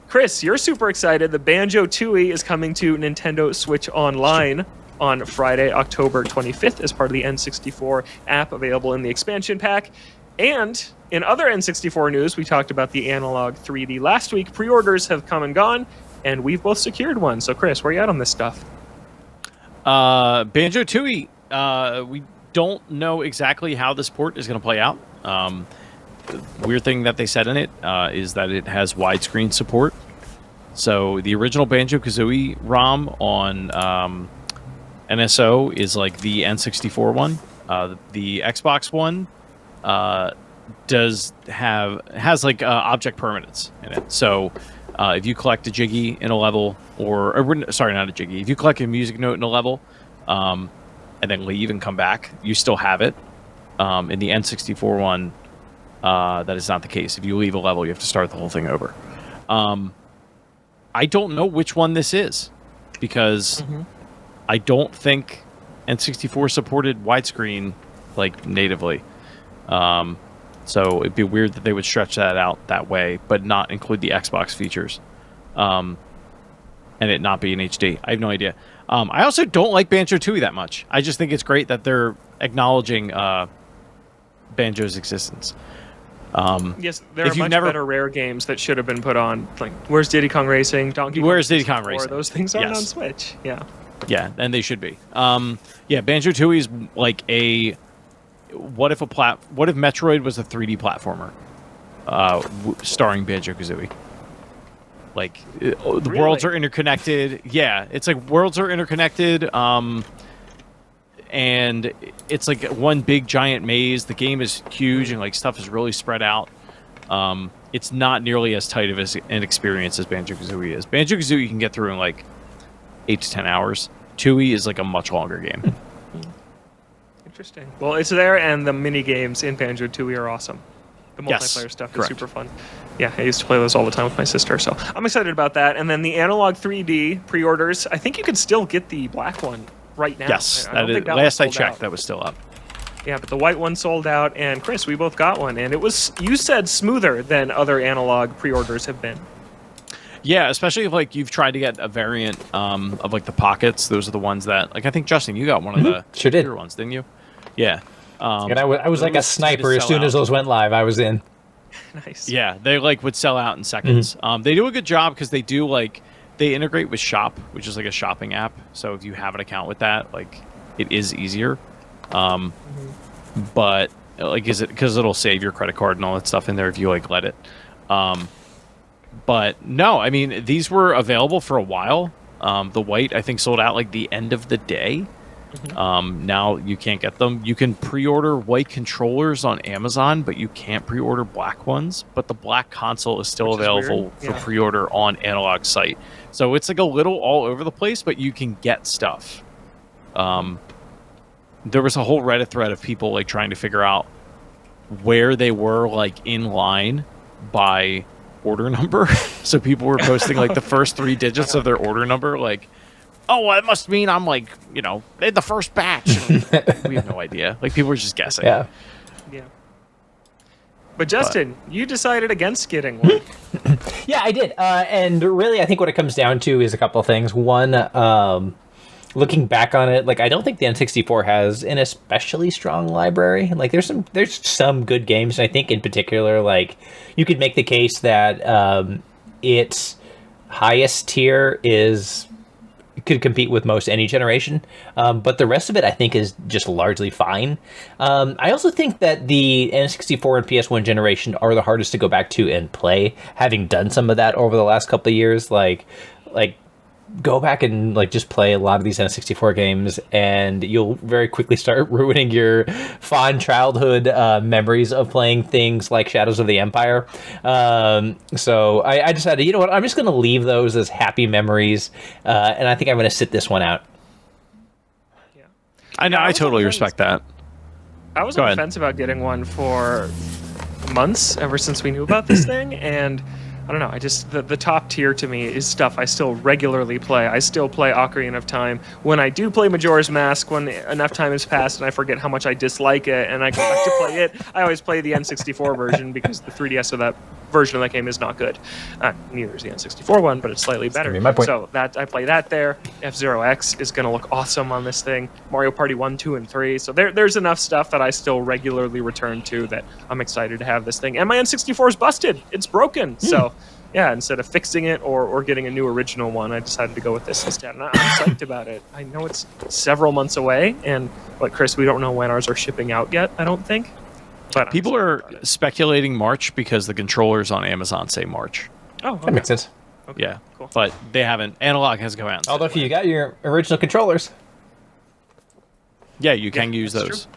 Chris, you're super excited. The Banjo-Tooie is coming to Nintendo Switch Online on Friday, October 25th as part of the N64 app available in the expansion pack. And in other N64 news, we talked about the Analog 3D last week. Pre-orders have come and gone, and we've both secured one. So, Chris, where are you at on this stuff? Banjo-Tooie. We don't know exactly how this port is going to play out. The weird thing that they said in it is that it has widescreen support. So the original Banjo-Kazooie ROM on NSO is like the N64 one. The Xbox one has like object permanence in it. So if you collect a Jiggy in a level, sorry, not a Jiggy. If you collect a music note in a level, and then leave and come back, you still have it. In the N64 one, that is not the case. If you leave a level, you have to start the whole thing over. I don't know which one this is, because I don't think N64 supported widescreen like natively. So it'd be weird that they would stretch that out that way, but not include the Xbox features, and it not be in HD. I have no idea. I also don't like Banjo-Tooie that much. I just think it's great that they're acknowledging Banjo's existence. Yes, there are much better rare games that should have been put on. Like, where's Diddy Kong Racing? Where's Diddy Kong Racing? Those things aren't on Switch. Yeah. Yeah, and they should be. Yeah, Banjo-Tooie is like a... What if Metroid was a 3D platformer starring Banjo-Kazooie? Like, the worlds are interconnected. Yeah, it's like worlds are interconnected, and it's like one big giant maze. The game is huge, and like stuff is really spread out. It's not nearly as tight of an experience as Banjo-Kazooie is. Banjo-Kazooie you can get through in like 8 to 10 hours. Tooie is like a much longer game. Interesting. Well, it's there, and the mini games in Banjo-Tooie are awesome. The multiplayer stuff is super fun. Yeah, I used to play those all the time with my sister, so I'm excited about that. And then the Analog 3D pre-orders, I think you could still get the black one right now. Yes, last I checked, that was still up. Yeah, but the white one sold out, and Chris, we both got one, and it was, you said, smoother than other Analog pre-orders have been. Yeah, especially if like you've tried to get a variant of like the pockets. Those are the ones that, like, I think Justin, you got one of the sure ones, didn't you? Yeah. And I was like a sniper. As soon as those went live, I was in. Nice. Yeah, they like would sell out in seconds. They do a good job because they do like they integrate with Shop, which is like a shopping app. So if you have an account with that, like it is easier. But like, is it because it'll save your credit card and all that stuff in there if you like let it. But no, I mean these were available for a while. The white I think sold out like the end of the day. Now you can't get them. You can pre-order white controllers on Amazon, but you can't pre-order black ones. But the black console is still available for pre-order on Analog site. So it's like a little all over the place, but you can get stuff. There was a whole Reddit thread of people like trying to figure out where they were like in line by order number. So people were posting like the first 3 digits of their order number, like, oh, well, it must mean I'm like, you know, in the first batch. We have no idea. Like, people were just guessing. Yeah. But Justin, you decided against getting one. Yeah, I did. And really, I think what it comes down to is a couple of things. One, looking back on it, like I don't think the N64 has an especially strong library. Like there's some good games, and I think in particular, like you could make the case that its highest tier could compete with most any generation, but the rest of it I think is just largely fine. I also think that the N64 and PS1 generation are the hardest to go back to and play, having done some of that over the last couple of years. Like go back and like just play a lot of these N64 games, and you'll very quickly start ruining your fond childhood memories of playing things like Shadows of the Empire. So I decided, you know what, I'm just going to leave those as happy memories, and I think I'm going to sit this one out. Yeah, I totally respect that. I was on the fence about getting one for months, ever since we knew about this thing, and I don't know, I just, the top tier to me is stuff I still regularly play. I still play Ocarina of Time. When I do play Majora's Mask, when enough time has passed and I forget how much I dislike it and I go back to play it, I always play the N64 version because the 3DS of that version of that game is not good. Neither is the N64 one, but it's slightly better. My point. So that I play that there. F-Zero X is going to look awesome on this thing. Mario Party 1, 2, and 3. So there's enough stuff that I still regularly return to that I'm excited to have this thing. And my N64 is busted. It's broken. So yeah, instead of fixing it or getting a new original one, I decided to go with this instead. And I'm psyched about it. I know it's several months away, and Chris, we don't know when ours are shipping out yet, I don't think. But people are speculating March because the controllers on Amazon say March. Oh, okay. That makes sense. Okay, yeah, cool. But they haven't. Analog has come out. Although if you got your original controllers, yeah, you can use that's those. true.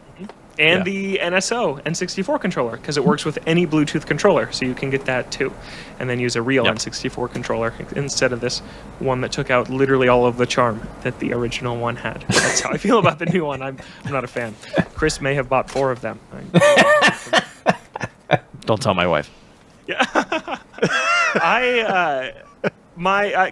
And the NSO N64 controller, because it works with any Bluetooth controller, so you can get that too, and then use a real N64 controller instead of this one that took out literally all of the charm that the original one had. That's how I feel about the new one. I'm not a fan. Chris may have bought 4 of them. Don't tell my wife. Yeah,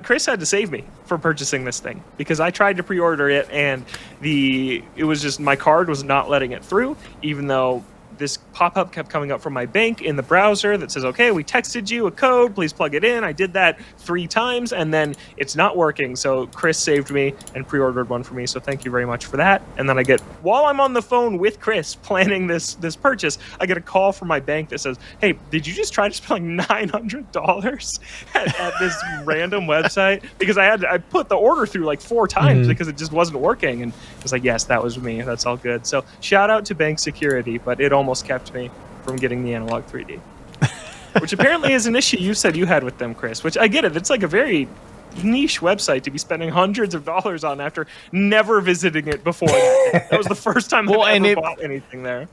Chris had to save me for purchasing this thing because I tried to pre-order it and it was just my card was not letting it through, even though this pop-up kept coming up from my bank in the browser that says, okay, we texted you a code, please plug it in. I did that 3 times and then it's not working. So Chris saved me and pre-ordered one for me. So thank you very much for that. And then while I'm on the phone with Chris planning this purchase, I get a call from my bank that says, hey, did you just try to spend like $900 at this random website? Because I put the order through like 4 times because it just wasn't working. And it was like, yes, that was me. That's all good. So shout out to bank security, but it almost kept me from getting the Analog 3D, which apparently is an issue you said you had with them, Chris, which I get it. It's like a very niche website to be spending hundreds of dollars on after never visiting it before that day. That was the first time I ever bought anything there.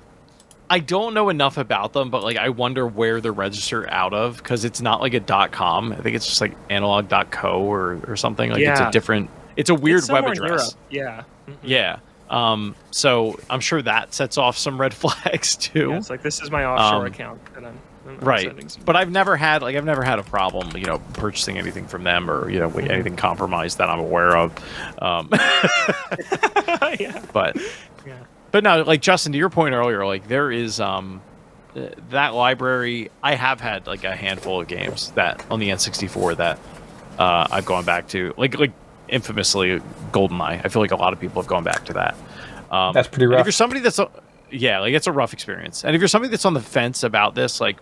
I don't know enough about them, but like I wonder where they're registered out of, because it's not like a .com. I think it's just like analog.co or something. Like it's a weird web address. Yeah. Yeah. So I'm sure that sets off some red flags too. Yeah, it's like, this is my offshore account that I'm right. sending some. But I've never had a problem, purchasing anything from them or, anything compromised that I'm aware of. Yeah. But no, like Justin, to your point earlier, like there is, that library, I have had like a handful of games that on the N64 that, I've gone back to, like infamously GoldenEye. I feel like a lot of people have gone back to that. that's pretty rough. If you're somebody that's it's a rough experience. And if you're somebody that's on the fence about this, like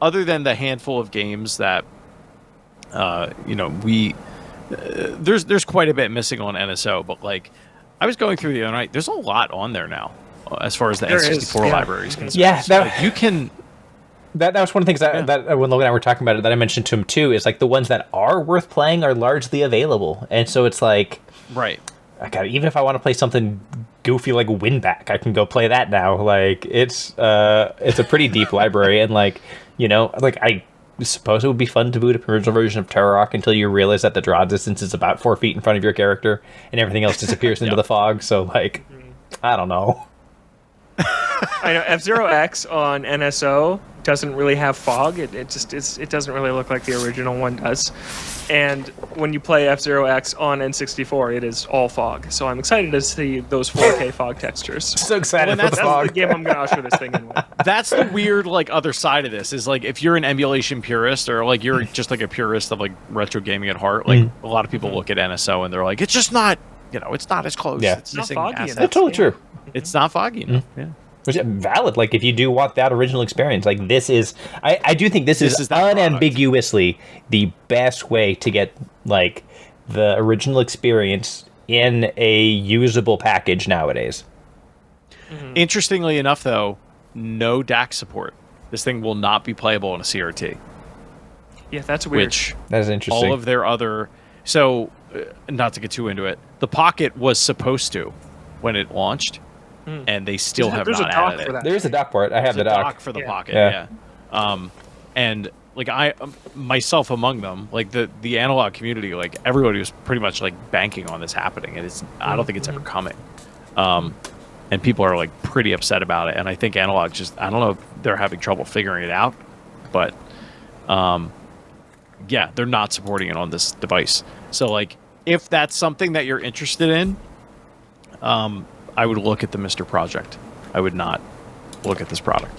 other than the handful of games that there's quite a bit missing on NSO, but like I was going through the other night, there's a lot on there now as far as the N64 library is concerned. Yeah, you can. That was one of the things that when Logan and I were talking about it that I mentioned to him too, is like the ones that are worth playing are largely available. And so it's like, right. Even if I want to play something goofy like Winback, I can go play that now. Like it's a pretty deep library, and like, I suppose it would be fun to boot up an original version of Turok until you realize that the draw distance is about 4 feet in front of your character and everything else disappears into the fog. So like, I don't know. I know F-Zero X on NSO doesn't really have fog. It doesn't really look like the original one does. And when you play F-Zero X on N64, it is all fog. So I'm excited to see those 4K fog textures. So excited That's for the fog. the game I'm going to usher this thing in with. That's the weird like other side of this is like if you're an emulation purist or like you're just like a purist of like retro gaming at heart, like a lot of people look at NSO and they're like, it's just not, it's not as close. Yeah. It's not missing foggy assets. enough. That's totally true. It's not foggy enough. Yeah. Which is valid. Like, if you do want that original experience, like, this is... I do think this is that unambiguously the best way to get, like, the original experience in a usable package nowadays. Interestingly enough, though, no DAC support. This thing will not be playable on a CRT. Yeah, that's weird. Which That is interesting. all of their other... So, not to get too into it, the Pocket was supposed to when it launched, and they still have There's not a dock added for it. that. There is a dock port. I have There's the a dock. for the Yeah. Pocket, Yeah. yeah. And like I myself among them, like the analog community, like everybody was pretty much like banking on this happening, and I don't think it's ever coming. And people are like pretty upset about it, and I think analog I don't know if they're having trouble figuring it out, but yeah, they're not supporting it on this device. So like if that's something that you're interested in, I would look at the Mr. Project. I would not look at this product.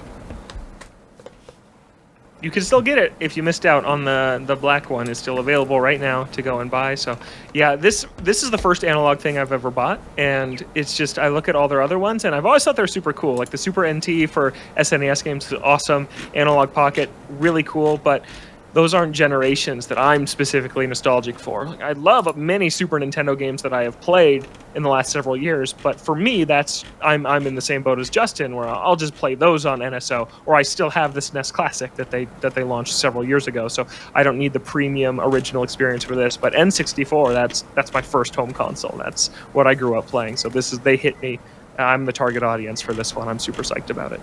You can still get it if you missed out on the black one. It's still available right now to go and buy. So yeah, this is the first analog thing I've ever bought, and it's just I look at all their other ones and I've always thought they're super cool. Like the Super NT for SNES games is awesome. Analog Pocket, really cool, but those aren't generations that I'm specifically nostalgic for. Like, I love many Super Nintendo games that I have played in the last several years, but for me, I'm in the same boat as Justin, where I'll just play those on NSO, or I still have this NES Classic that they launched several years ago, so I don't need the premium original experience for this. But N64, that's my first home console. That's what I grew up playing. So they hit me. I'm the target audience for this one. I'm super psyched about it.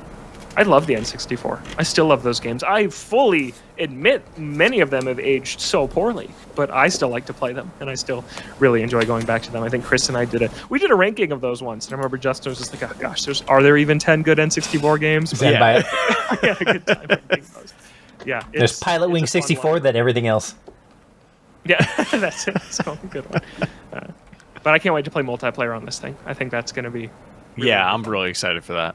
I love the N64. I still love those games. I fully admit many of them have aged so poorly, but I still like to play them, and I still really enjoy going back to them. I think Chris and I did a ranking of those once, and I remember Justin was just like, oh gosh, are there even 10 good N64 games? Stand by it. I had a good time ranking those. Yeah, There's Pilot Wing it's a fun 64, one. then everything else. Yeah, that's it. So a good one. But I can't wait to play multiplayer on this thing. I think that's going to be Yeah, I'm really excited for that.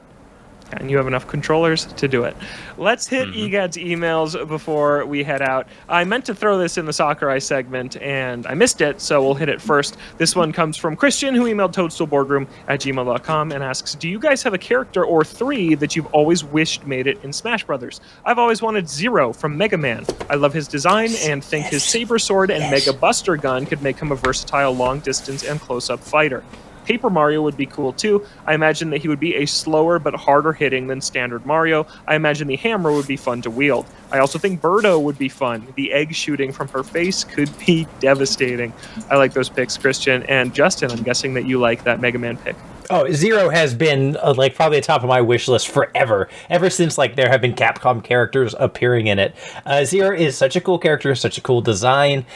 and you have enough controllers to do it. Let's hit EGAD's emails before we head out. I meant to throw this in the Sakurai segment, and I missed it, so we'll hit it first. This one comes from Christian, who emailed toadstoolboardroom@gmail.com and asks, do you guys have a character or three that you've always wished made it in Smash Brothers? I've always wanted Zero from Mega Man. I love his design and think his Saber Sword and Mega Buster gun could make him a versatile long-distance and close-up fighter. Paper Mario would be cool too. I imagine that he would be a slower but harder hitting than standard Mario. I imagine the hammer would be fun to wield. I also think Birdo would be fun. The egg shooting from her face could be devastating. I like those picks, Christian. And Justin, I'm guessing that you like that Mega Man pick. Oh, Zero has been like probably the top of my wish list forever. Ever since like there have been Capcom characters appearing in it. Zero is such a cool character, such a cool design.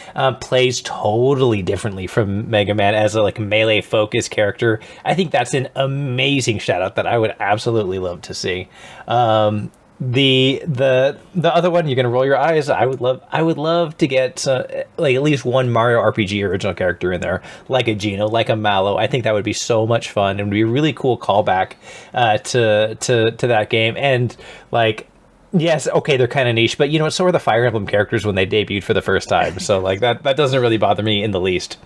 Plays totally differently from Mega Man as a like melee focused character. I think that's an amazing shout out that I would absolutely love to see. The other one, you're gonna roll your eyes. I would love to get like at least one Mario RPG original character in there, like a Geno, like a Mallow. I think that would be so much fun and would be a really cool callback to that game. And like, yes, okay, they're kind of niche, but you know what? So are the Fire Emblem characters when they debuted for the first time. So like that doesn't really bother me in the least.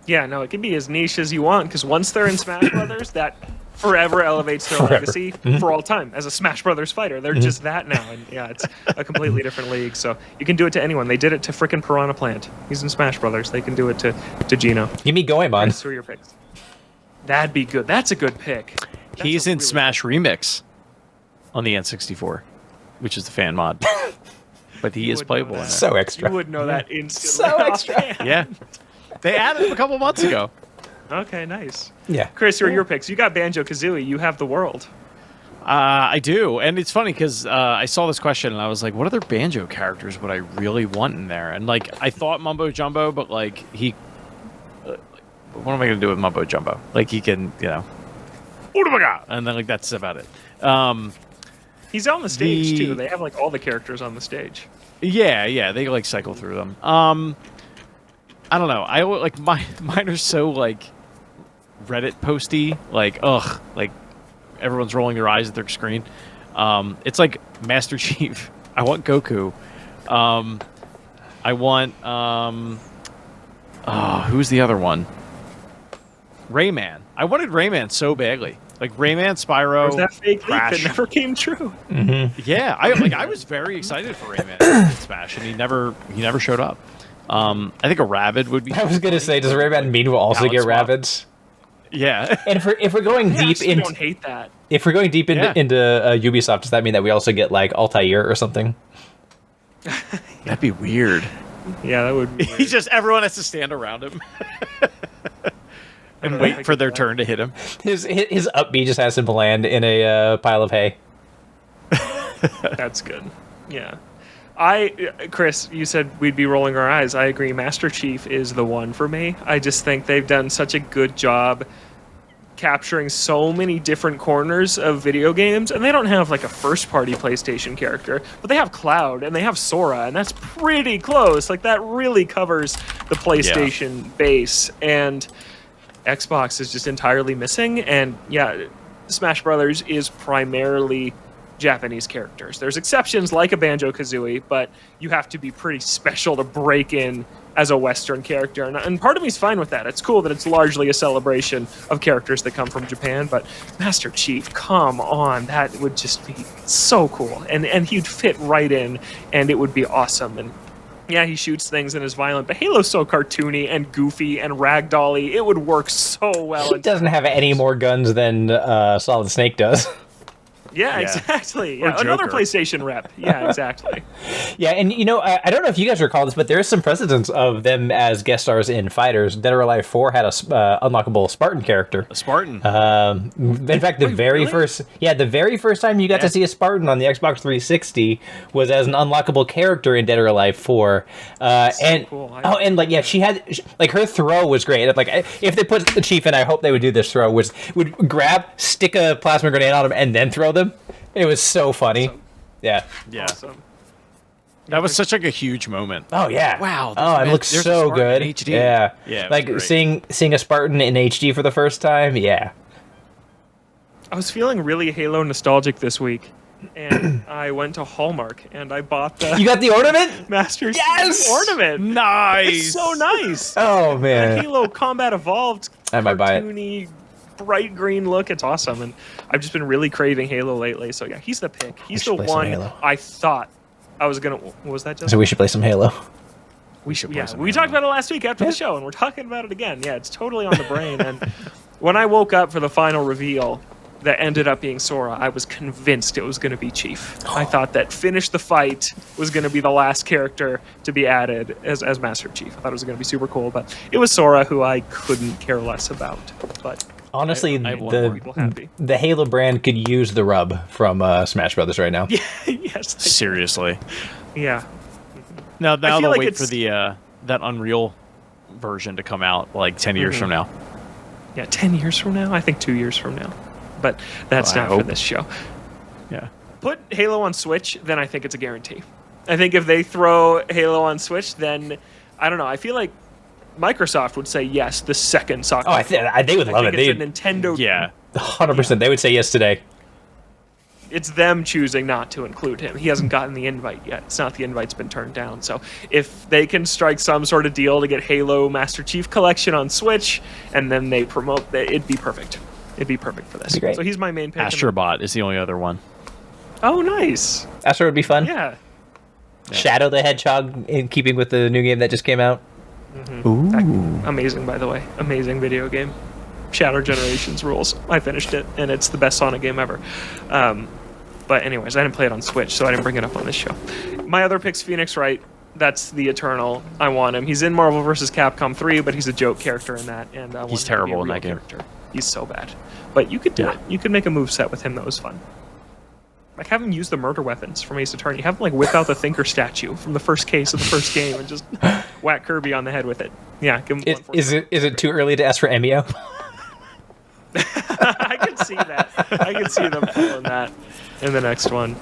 Yeah, no, it can be as niche as you want, because once they're in Smash Brothers, that forever elevates their legacy for all time as a Smash Brothers fighter. They're just that now, and yeah, it's a completely different league. So you can do it to anyone. They did it to frickin' Piranha Plant. He's in Smash Brothers. They can do it to Geno. Give me Goemon. Who are your picks? That'd be good. That's a good pick. That's He's a in really Smash Remix on the N64, which is the fan mod. But he is would know playable in that. it. So extra. You would know that instantly. So extra. Yeah. They added him a couple months ago. Okay, nice. Yeah. Chris, who are your picks? You got Banjo-Kazooie. You have the world. I do. And it's funny because I saw this question and I was like, what other Banjo characters would I really want in there? And like, I thought Mumbo Jumbo, but like what am I going to do with Mumbo Jumbo? Like he can, and then like that's about it. He's on the stage too. They have like all the characters on the stage. Yeah, they like cycle through them. I don't know. I like mine are so like Reddit posty. Like like everyone's rolling their eyes at their screen. It's like Master Chief. I want Goku. I want who's the other one? Rayman. I wanted Rayman so badly. Like Rayman, Spyro. Was that fake Crash. leak that never came true? Mm-hmm. Yeah, I was very excited for Rayman in Smash, and he never showed up. I think a Rabid would be. I was gonna say, does Rayman mean we'll also get Rabbids? Yeah. And if we're going deep into, don't hate that. If we're going deep into Ubisoft, does that mean that we also get like Altair or something? That'd be weird. Yeah, that would. Be weird. He's just everyone has to stand around him and wait for their turn to hit him. His up B just has him land in a pile of hay. That's good. Yeah. Chris, you said we'd be rolling our eyes. I agree. Master Chief is the one for me. I just think they've done such a good job capturing so many different corners of video games, and they don't have like a first-party PlayStation character, but they have Cloud and they have Sora, and that's pretty close. Like that really covers the PlayStation base, and Xbox is just entirely missing. And yeah, Smash Brothers is primarily Japanese characters. There's exceptions like a Banjo-Kazooie, but you have to be pretty special to break in as a Western character. And part of me's fine with that. It's cool that it's largely a celebration of characters that come from Japan, but Master Chief, come on, that would just be so cool. And he'd fit right in, and it would be awesome. And yeah, he shoots things and is violent, but Halo's so cartoony and goofy and ragdolly, it would work so well. He doesn't have any more guns than Solid Snake does. Yeah, exactly. Yeah, another PlayStation rep. Yeah, exactly. Yeah, and I don't know if you guys recall this, but there is some precedence of them as guest stars in Fighters. Dead or Alive 4 had a unlockable Spartan character. A Spartan. In fact, the very first time you got to see a Spartan on the Xbox 360 was as an unlockable character in Dead or Alive 4. Cool. She had her throw was great. Like if they put the Chief in, I hope they would do this throw would grab, stick a plasma grenade on him, and then throw them. It was so funny. Awesome. Yeah. Awesome. That was such like a huge moment. Oh yeah. Wow. It looks so good. In HD. Yeah. Yeah. Like seeing a Spartan in HD for the first time. Yeah. I was feeling really Halo nostalgic this week, and I went to Hallmark and I bought the. You got the ornament? Master Yes! Chief ornament. Nice. It's so nice. Oh man. The Halo Combat Evolved. I might buy it. Cartoony, bright green look. It's awesome, and I've just been really craving Halo lately. So yeah, he's the pick. He's the one I thought I was gonna. What was that? Justin? So we should play some Halo. We should. Yeah, we talked about it last week after the show, and we're talking about it again. Yeah, it's totally on the brain. And when I woke up for the final reveal that ended up being Sora, I was convinced it was going to be Chief. I thought that Finish the Fight was going to be the last character to be added as Master Chief. I thought it was going to be super cool, but it was Sora, who I couldn't care less about. But honestly, the Halo brand could use the rub from Smash Brothers right now. Yeah, yes. Seriously. Yeah. Now they'll wait for the that Unreal version to come out like 10 years from now. Yeah, 10 years from now? I think 2 years from now. But that's not for this show. Yeah. Put Halo on Switch, then I think it's a guarantee. I think if they throw Halo on Switch, then, I don't know, I feel like Microsoft would say yes the second soccer. Oh, they would love it. It's a Nintendo. Yeah. 100%. They would say yes today. It's them choosing not to include him. He hasn't gotten the invite yet. It's not the invite's been turned down. So if they can strike some sort of deal to get Halo Master Chief Collection on Switch, and then they promote that, it'd be perfect. It'd be perfect for this. So he's my main pick. Astrobot is the only other one. Oh, nice. Astro would be fun. Yeah. Shadow the Hedgehog, in keeping with the new game that just came out. Mm-hmm. Ooh. Amazing, by the way. Amazing video game. Shadow Generations rules. I finished it, and it's the best Sonic game ever. But anyways, I didn't play it on Switch, so I didn't bring it up on this show. My other pick's Phoenix Wright. That's the Eternal. I want him. He's in Marvel vs. Capcom 3, but he's a joke character in that. And he's terrible in that game. He's so bad. But you could do it. You could make a moveset with him that was fun. Like, have him use the murder weapons from Ace Attorney. Have him, like, whip out the Thinker statue from the first case of the first game and just whack Kirby on the head with it. Yeah, give him Is it too early to ask for Emio? I could see that. I could see them pulling that in the next one.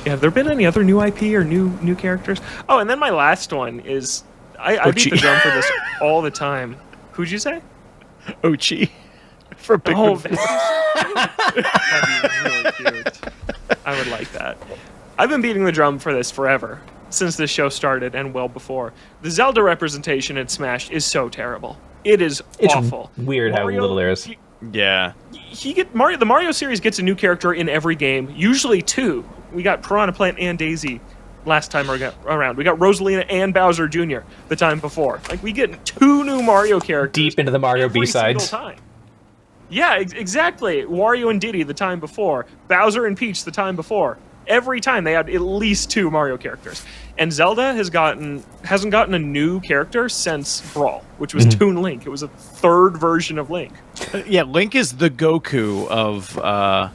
Yeah, have there been any other new IP or new characters? Oh, and then my last one is I beat the drum for this all the time. Who'd you say? Ochi. For Oh, Pikmin. that'd be really cute. I would like that. I've been beating the drum for this forever, since this show started and well before. The Zelda representation in Smash is so terrible. It's awful. Weird Mario, how little there is. Yeah. The Mario series gets a new character in every game, usually 2. We got Piranha Plant and Daisy last time around. We got Rosalina and Bowser Jr. the time before. Like, we get 2 new Mario characters Deep into the Mario every B-sides. single time. Yeah, exactly. Wario and Diddy the time before. Bowser and Peach the time before. Every time they had at least 2 Mario characters. And Zelda hasn't gotten a new character since Brawl, which was Toon Link. It was a 3rd version of Link. Yeah, Link is the Goku of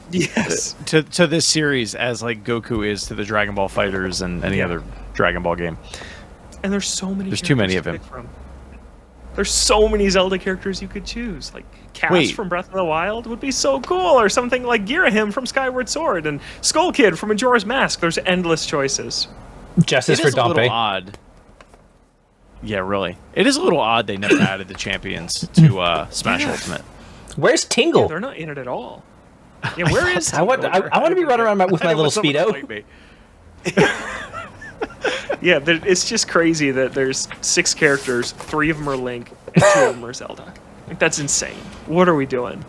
Yes. to this series, as like Goku is to the Dragon Ball Fighters and any other Dragon Ball game. And there's so many. There's too many characters of him. to pick from. There's so many Zelda characters you could choose. Like Cass Wait. from Breath of the Wild would be so cool, or something like Girahim from Skyward Sword, and Skull Kid from Majora's Mask. There's endless choices. Justice It for is a little Dompe. odd. Yeah, really. It is a little odd they never added the champions to Smash Ultimate. Where's Yeah, Tingle? they're not in it at all. Yeah, where is? I want to be running around with my little Someone Speedo. fight me. Yeah, it's just crazy that there's 6 characters, 3 of them are Link, and 2 of them are Zelda. Like, that's insane. What are we doing?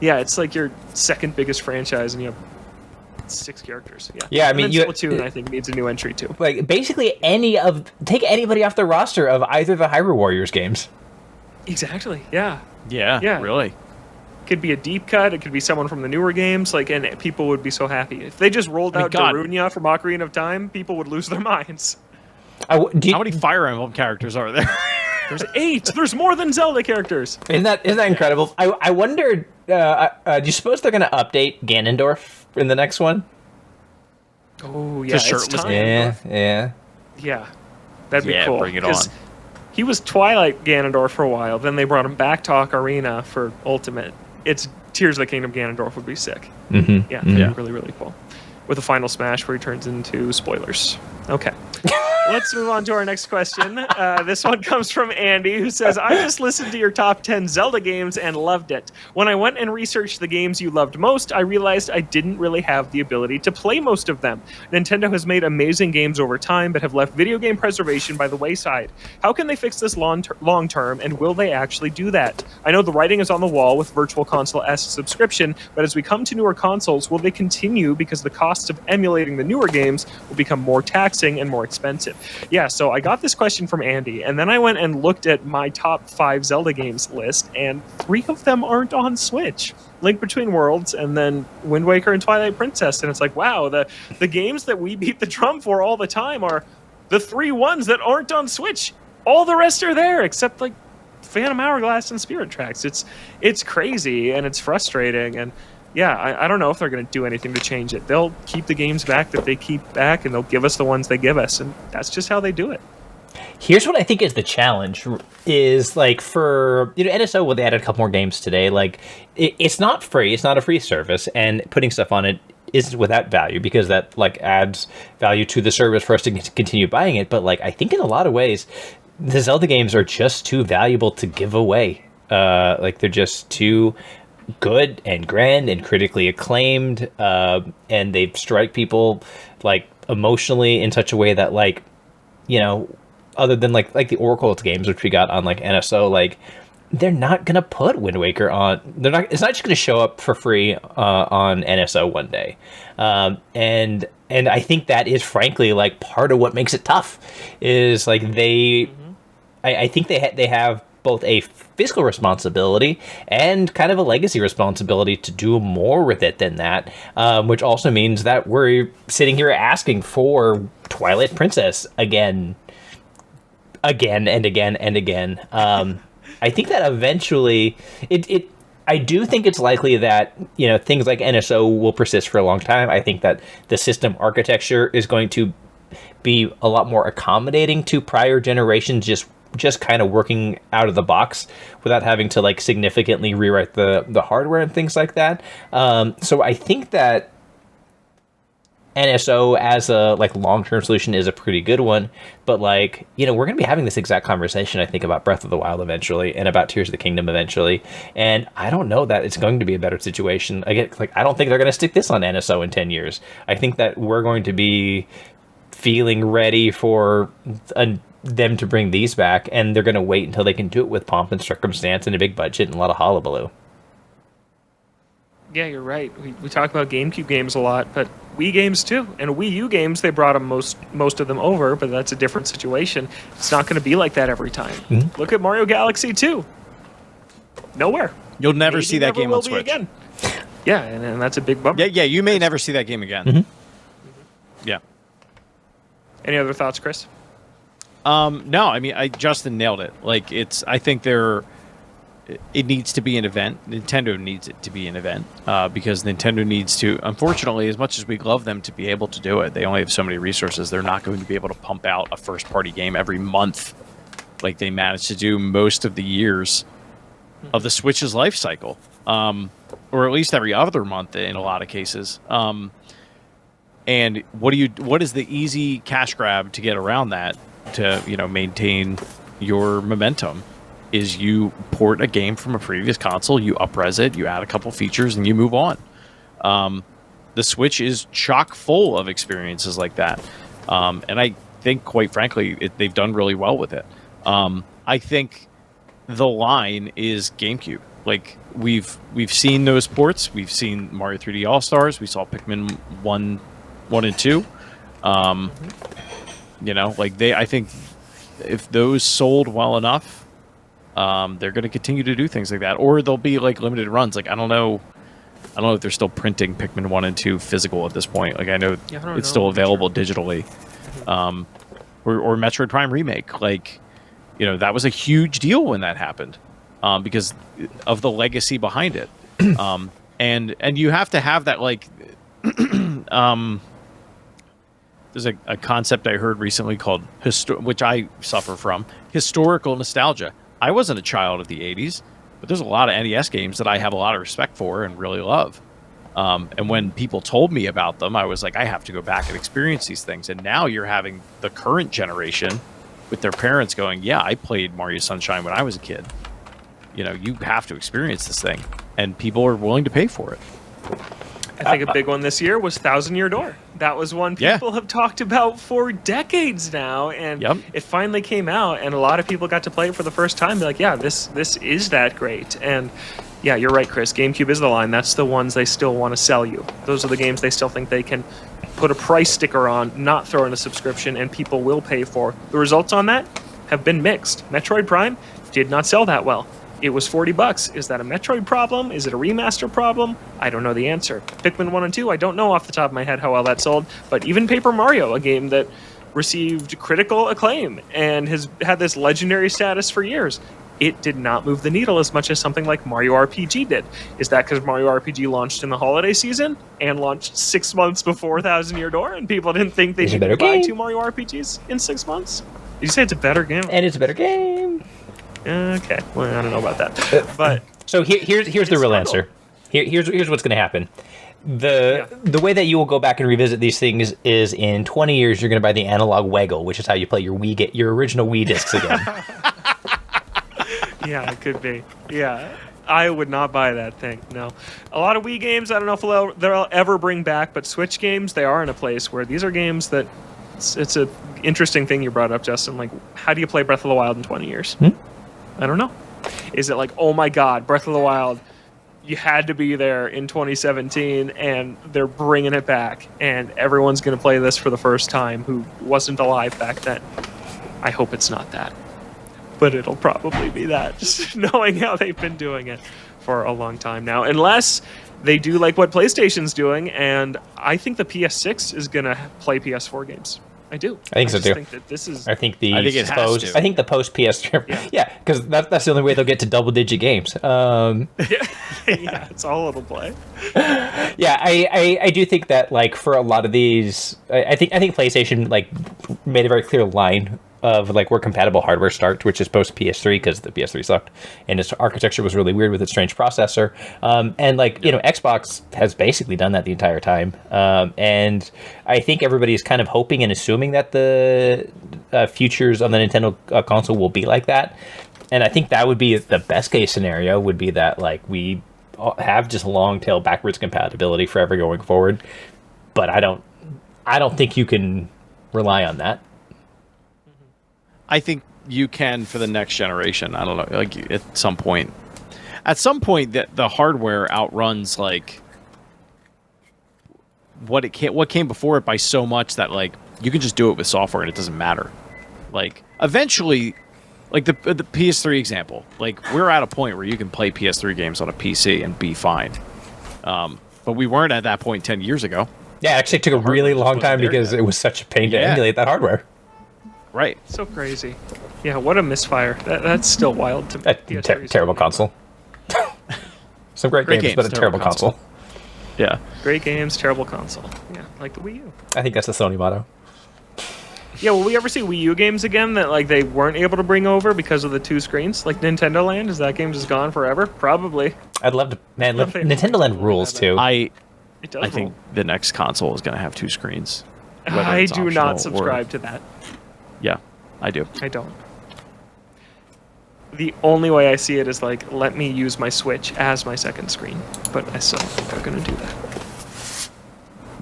Yeah, it's like your second biggest franchise, and you have 6 characters. Yeah. Yeah, I And mean, then Splatoon, I think, needs a new entry too. Like, basically take anybody off the roster of either the Hyrule Warriors games. Exactly. Yeah. Yeah, Yeah. really. Could be a deep cut. It could be someone from the newer games. Like, and people would be so happy if they just rolled out God. Darunia from Ocarina of Time. People would lose their minds. How many Fire Emblem characters are there? There's 8. There's more than Zelda characters. Isn't that incredible? I wondered. Do you suppose they're going to update Ganondorf in the next one? Oh yeah, it's shirtless time. Yeah. Yeah, that'd be Yeah, cool. bring it 'Cause on. He was Twilight Ganondorf for a while. Then they brought him back to Ocarina for Ultimate. It's Tears of the Kingdom Ganondorf would be sick. Mm-hmm. Yeah, that'd be really, really cool. With a final smash where he turns into spoilers. Okay. Let's move on to our next question. This one comes from Andy, who says, I just listened to your top 10 Zelda games and loved it. When I went and researched the games you loved most, I realized I didn't really have the ability to play most of them. Nintendo has made amazing games over time, but have left video game preservation by the wayside. How can they fix this long term, and will they actually do that? I know the writing is on the wall with Virtual Console S subscription, but as we come to newer consoles, will they continue because the costs of emulating the newer games will become more taxing and more expensive? Yeah, so I got this question from Andy, and then I went and looked at my top 5 Zelda games list, and 3 of them aren't on Switch. Link Between Worlds, and then Wind Waker and Twilight Princess. And it's like, wow, the games that we beat the drum for all the time are the 3 ones that aren't on Switch. All the rest are there, except like Phantom Hourglass and Spirit Tracks. It's crazy, and it's frustrating, and yeah, I don't know if they're going to do anything to change it. They'll keep the games back that they keep back, and they'll give us the ones they give us, and that's just how they do it. Here's what I think is the challenge: is like for NSO, well, they added a couple more games today. Like it's not free; it's not a free service, and putting stuff on it isn't without value because that like adds value to the service for us to continue buying it. But like I think in a lot of ways, the Zelda games are just too valuable to give away. Like they're just too good and grand and critically acclaimed, and they strike people like emotionally in such a way that like other than like the Oracle games which we got on like NSO, like they're not gonna put Wind Waker on. It's not just gonna show up for free on NSO one day, and I think that is frankly like part of what makes it tough. Is like I think they have both a fiscal responsibility and kind of a legacy responsibility to do more with it than that, which also means that we're sitting here asking for Twilight Princess again and again and again. I think that eventually I do think it's likely that things like NSO will persist for a long time. I think that the system architecture is going to be a lot more accommodating to prior generations just just kind of working out of the box without having to like significantly rewrite the hardware and things like that. So I think that NSO as a like long-term solution is a pretty good one, but like, you know, we're going to be having this exact conversation, I think, about Breath of the Wild eventually and about Tears of the Kingdom eventually, and I don't know that it's going to be a better situation. Again, like, I don't think they're going to stick this on NSO in 10 years. I think that we're going to be feeling ready for them to bring these back, and they're going to wait until they can do it with pomp and circumstance and a big budget and a lot of hullabaloo. Yeah, you're right. We talk about GameCube games a lot, but Wii games too. And Wii U games, they brought them most of them over, but that's a different situation. It's not going to be like that every time. Mm-hmm. Look at Mario Galaxy 2. Nowhere. You'll never see that game on Switch. Again. Yeah, and that's a big bummer. Yeah, you may never see that game again. Mm-hmm. Yeah. Any other thoughts, Chris? No, I mean, Justin nailed it. Like, I think it needs to be an event. Nintendo needs it to be an event because Nintendo needs to, unfortunately, as much as we love them to be able to do it, they only have so many resources. They're not going to be able to pump out a first-party game every month like they managed to do most of the years of the Switch's life cycle, or at least every other month in a lot of cases. And what is the easy cash grab to get around that to, you know, maintain your momentum? Is you port a game from a previous console, you up-res it, you add a couple features, and you move on. The Switch is chock full of experiences like that. And I think, quite frankly, they've done really well with it. I think the line is GameCube. Like, we've seen those ports. We've seen Mario 3D All-Stars. We saw Pikmin 1 and 2. You know, like, I think if those sold well enough, they're going to continue to do things like that, or they'll be like limited runs. Like, I don't know if they're still printing Pikmin 1 and 2 physical at this point. Like, I know it's still available digitally, or Metroid Prime Remake. Like, you know, that was a huge deal when that happened, because of the legacy behind it. And you have to have that, like, there's a concept I heard recently called which I suffer from, historical nostalgia. I wasn't a child of the 80s, but there's a lot of NES games that I have a lot of respect for and really love. And when people told me about them, I was like, I have to go back and experience these things. And now you're having the current generation with their parents going, yeah, I played Mario Sunshine when I was a kid. You know, you have to experience this thing. And people are willing to pay for it. I think a big one this year was Thousand Year Door. That was one people have talked about for decades now, and it finally came out, and a lot of people got to play it for the first time. They're like, yeah, this is that great. And yeah, you're right, Chris. GameCube is the line. That's the ones they still want to sell you. Those are the games they still think they can put a price sticker on, not throw in a subscription, and people will pay for. The results on that have been mixed. Metroid Prime did not sell that well. It was $40. Is that a Metroid problem? Is it a remaster problem? I don't know the answer. Pikmin 1 and 2, I don't know off the top of my head how well that sold, but even Paper Mario, a game that received critical acclaim and has had this legendary status for years, it did not move the needle as much as something like Mario RPG did. Is that because Mario RPG launched in the holiday season and launched 6 months before Thousand Year Door, and people didn't think they should buy 2 Mario RPGs in 6 months? Did you say it's a better game? And it's a better game. Okay, well, I don't know about that. But so here's the real answer. Here's what's going to happen. The way that you will go back and revisit these things is in 20 years you're going to buy the analog Waggle, which is how you play your original Wii discs again. Yeah, it could be. Yeah, I would not buy that thing. No, a lot of Wii games I don't know if they'll ever bring back, but Switch games, they are in a place where these are games that it's a interesting thing you brought up, Justin. Like, how do you play Breath of the Wild in 20 years? I don't know. Is it like, oh my God, Breath of the Wild, you had to be there in 2017, and they're bringing it back, and everyone's going to play this for the first time who wasn't alive back then? I hope it's not that. But it'll probably be that, just knowing how they've been doing it for a long time now. Unless they do like what PlayStation's doing, and I think the PS6 is going to play PS4 games. I do. I think so too. Think that this is. I think it has to. I think the post PS. Yeah, because that's the only way they'll get to double-digit games. Yeah, it's all it'll play. Yeah, I do think that, like, for a lot of these, I think PlayStation like made a very clear line of like where compatible hardware starts, which is post PS3 because the PS3 sucked and its architecture was really weird with its strange processor. And like Xbox has basically done that the entire time. And I think everybody's kind of hoping and assuming that the futures on the Nintendo console will be like that. And I think that would be the best case scenario. Would be that like we have just long tail backwards compatibility forever going forward. But I don't think you can rely on that. I think you can for the next generation. I don't know, like at some point that the hardware outruns like what came before it by so much that like you can just do it with software and it doesn't matter. Like eventually, like the PS3 example, like we're at a point where you can play PS3 games on a PC and be fine. But we weren't at that point 10 years ago. Yeah, it actually took a really long time because it was such a pain to emulate that hardware. Right. So crazy. Yeah, what a misfire. That's still wild to me. Terrible console. Some great games, but a terrible console. Yeah. Great games, terrible console. Yeah, like the Wii U. I think that's the Sony motto. Yeah, will we ever see Wii U games again that like they weren't able to bring over because of the 2 screens? Like Nintendo Land, is that game just gone forever? Probably. I'd love to. Man, Nintendo Land rules too. It does I think the next console is going to have 2 screens. I do not subscribe to that. Yeah, I do. I don't. The only way I see it is like, let me use my Switch as my second screen. But I still don't think they're going to do that.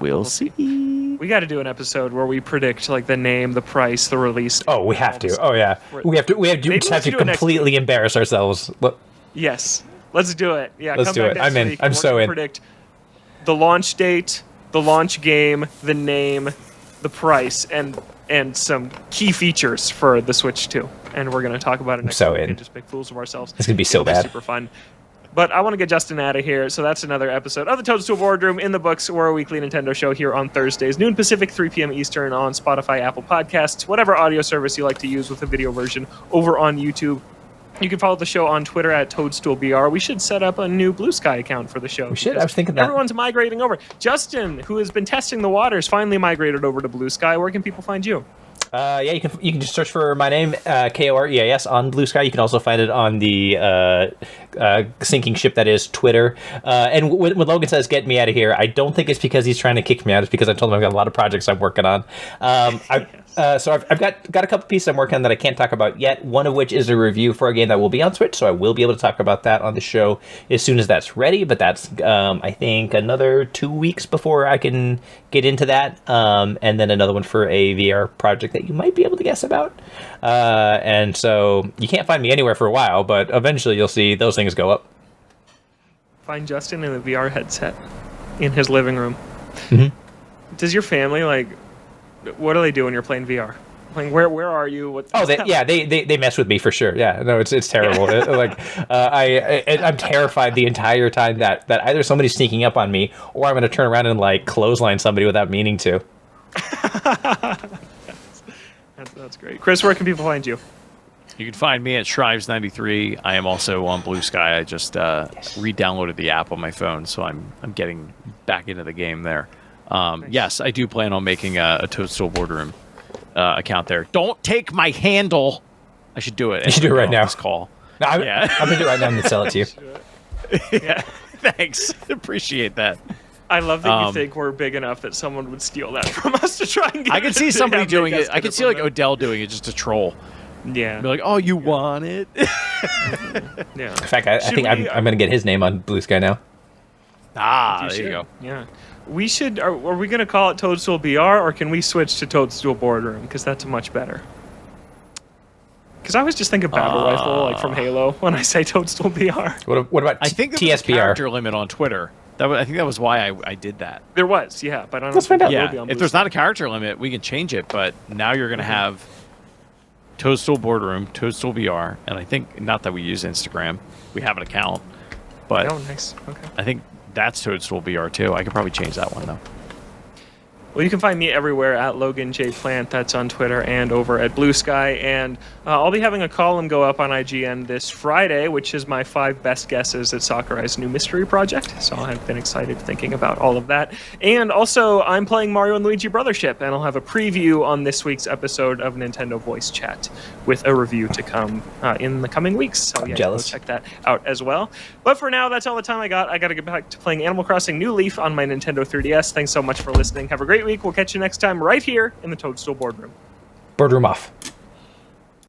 We'll see. We got to do an episode where we predict like the name, the price, the release. Oh, we have to. Oh yeah, we have to. We just have to completely embarrass ourselves. Yes, let's do it. Yeah, let's do it. I'm in. I'm so in. Predict the launch date, the launch game, the name, the price, and some key features for the Switch 2. And we're going to talk about it next week and just make fools of ourselves. It's going to be so bad. Super fun. But I want to get Justin out of here, so that's another episode of the Toadstool Boardroom in the books. We're a weekly Nintendo show here on Thursdays, noon Pacific, 3 p.m. Eastern on Spotify, Apple Podcasts, whatever audio service you like to use with a video version over on YouTube. You can follow the show on Twitter at ToadstoolBR. We should set up a new Blue Sky account for the show. We should. I was thinking that. Everyone's migrating over. Justin, who has been testing the waters, finally migrated over to Blue Sky. Where can people find you? Yeah, you can just search for my name, Koreas, on Blue Sky. You can also find it on the sinking ship that is Twitter. And when Logan says "get me out of here," I don't think it's because he's trying to kick me out. It's because I told him I've got a lot of projects I'm working on. So I've got a couple pieces I'm working on that I can't talk about yet. One of which is a review for a game that will be on Switch, so I will be able to talk about that on the show as soon as that's ready. But that's I think another 2 weeks before I can get into that. And then another one for a VR project that you might be able to guess about. And so you can't find me anywhere for a while, but eventually you'll see those things go up. Find Justin in the VR headset in his living room. Mm-hmm. Does your family what do they do when you're playing VR? Like, where are you? They mess with me for sure. Yeah, no, it's terrible. I'm terrified the entire time that either somebody's sneaking up on me or I'm going to turn around and like clothesline somebody without meaning to. That's great. Chris, where can people find you? You can find me at Shrives93. I am also on Blue Sky. I just re-downloaded the app on my phone, so I'm getting back into the game there. Nice. Yes, I do plan on making a Toadstool Boardroom account there. Don't take my handle. I should do it. You should do it right now. This call. No, I'm going to do it right now and sell it to you. Yeah, thanks. Appreciate that. I love that you think we're big enough that someone would steal that from us to try and get I can see somebody doing it. I can see like Odell doing it just to troll. Yeah. Be like, oh, you want it? Yeah. In fact, I think I'm going to get his name on Blue Sky now. There you go. Yeah. We should. Are we going to call it Toadstool BR, or can we switch to Toadstool Boardroom? Because that's much better. Because I always just think of Battle Rifle, like from Halo, when I say Toadstool BR. What about I think there was a character limit on Twitter. I think that was why I did that. There was, yeah, but I don't Let's find out. Yeah, if there's not a character limit, we can change it. But now you're going to have Toadstool Boardroom, Toadstool BR, and I think not that we use Instagram, we have an account, but oh, nice. Okay. I think that's Toadstool BR too. I could probably change that one though. Well, you can find me everywhere at Logan J Plant. That's on Twitter and over at Blue Sky. And I'll be having a column go up on IGN this Friday, which is my 5 best guesses at Sakurai's new mystery project. So I've been excited thinking about all of that. And also, I'm playing Mario and Luigi Brothership, and I'll have a preview on this week's episode of Nintendo Voice Chat with a review to come in the coming weeks. So yeah, go check that out as well. But for now, that's all the time I got. I got to get back to playing Animal Crossing New Leaf on my Nintendo 3DS. Thanks so much for listening. Have a great week. We'll catch you next time right here in the Toadstool Boardroom. Boardroom off.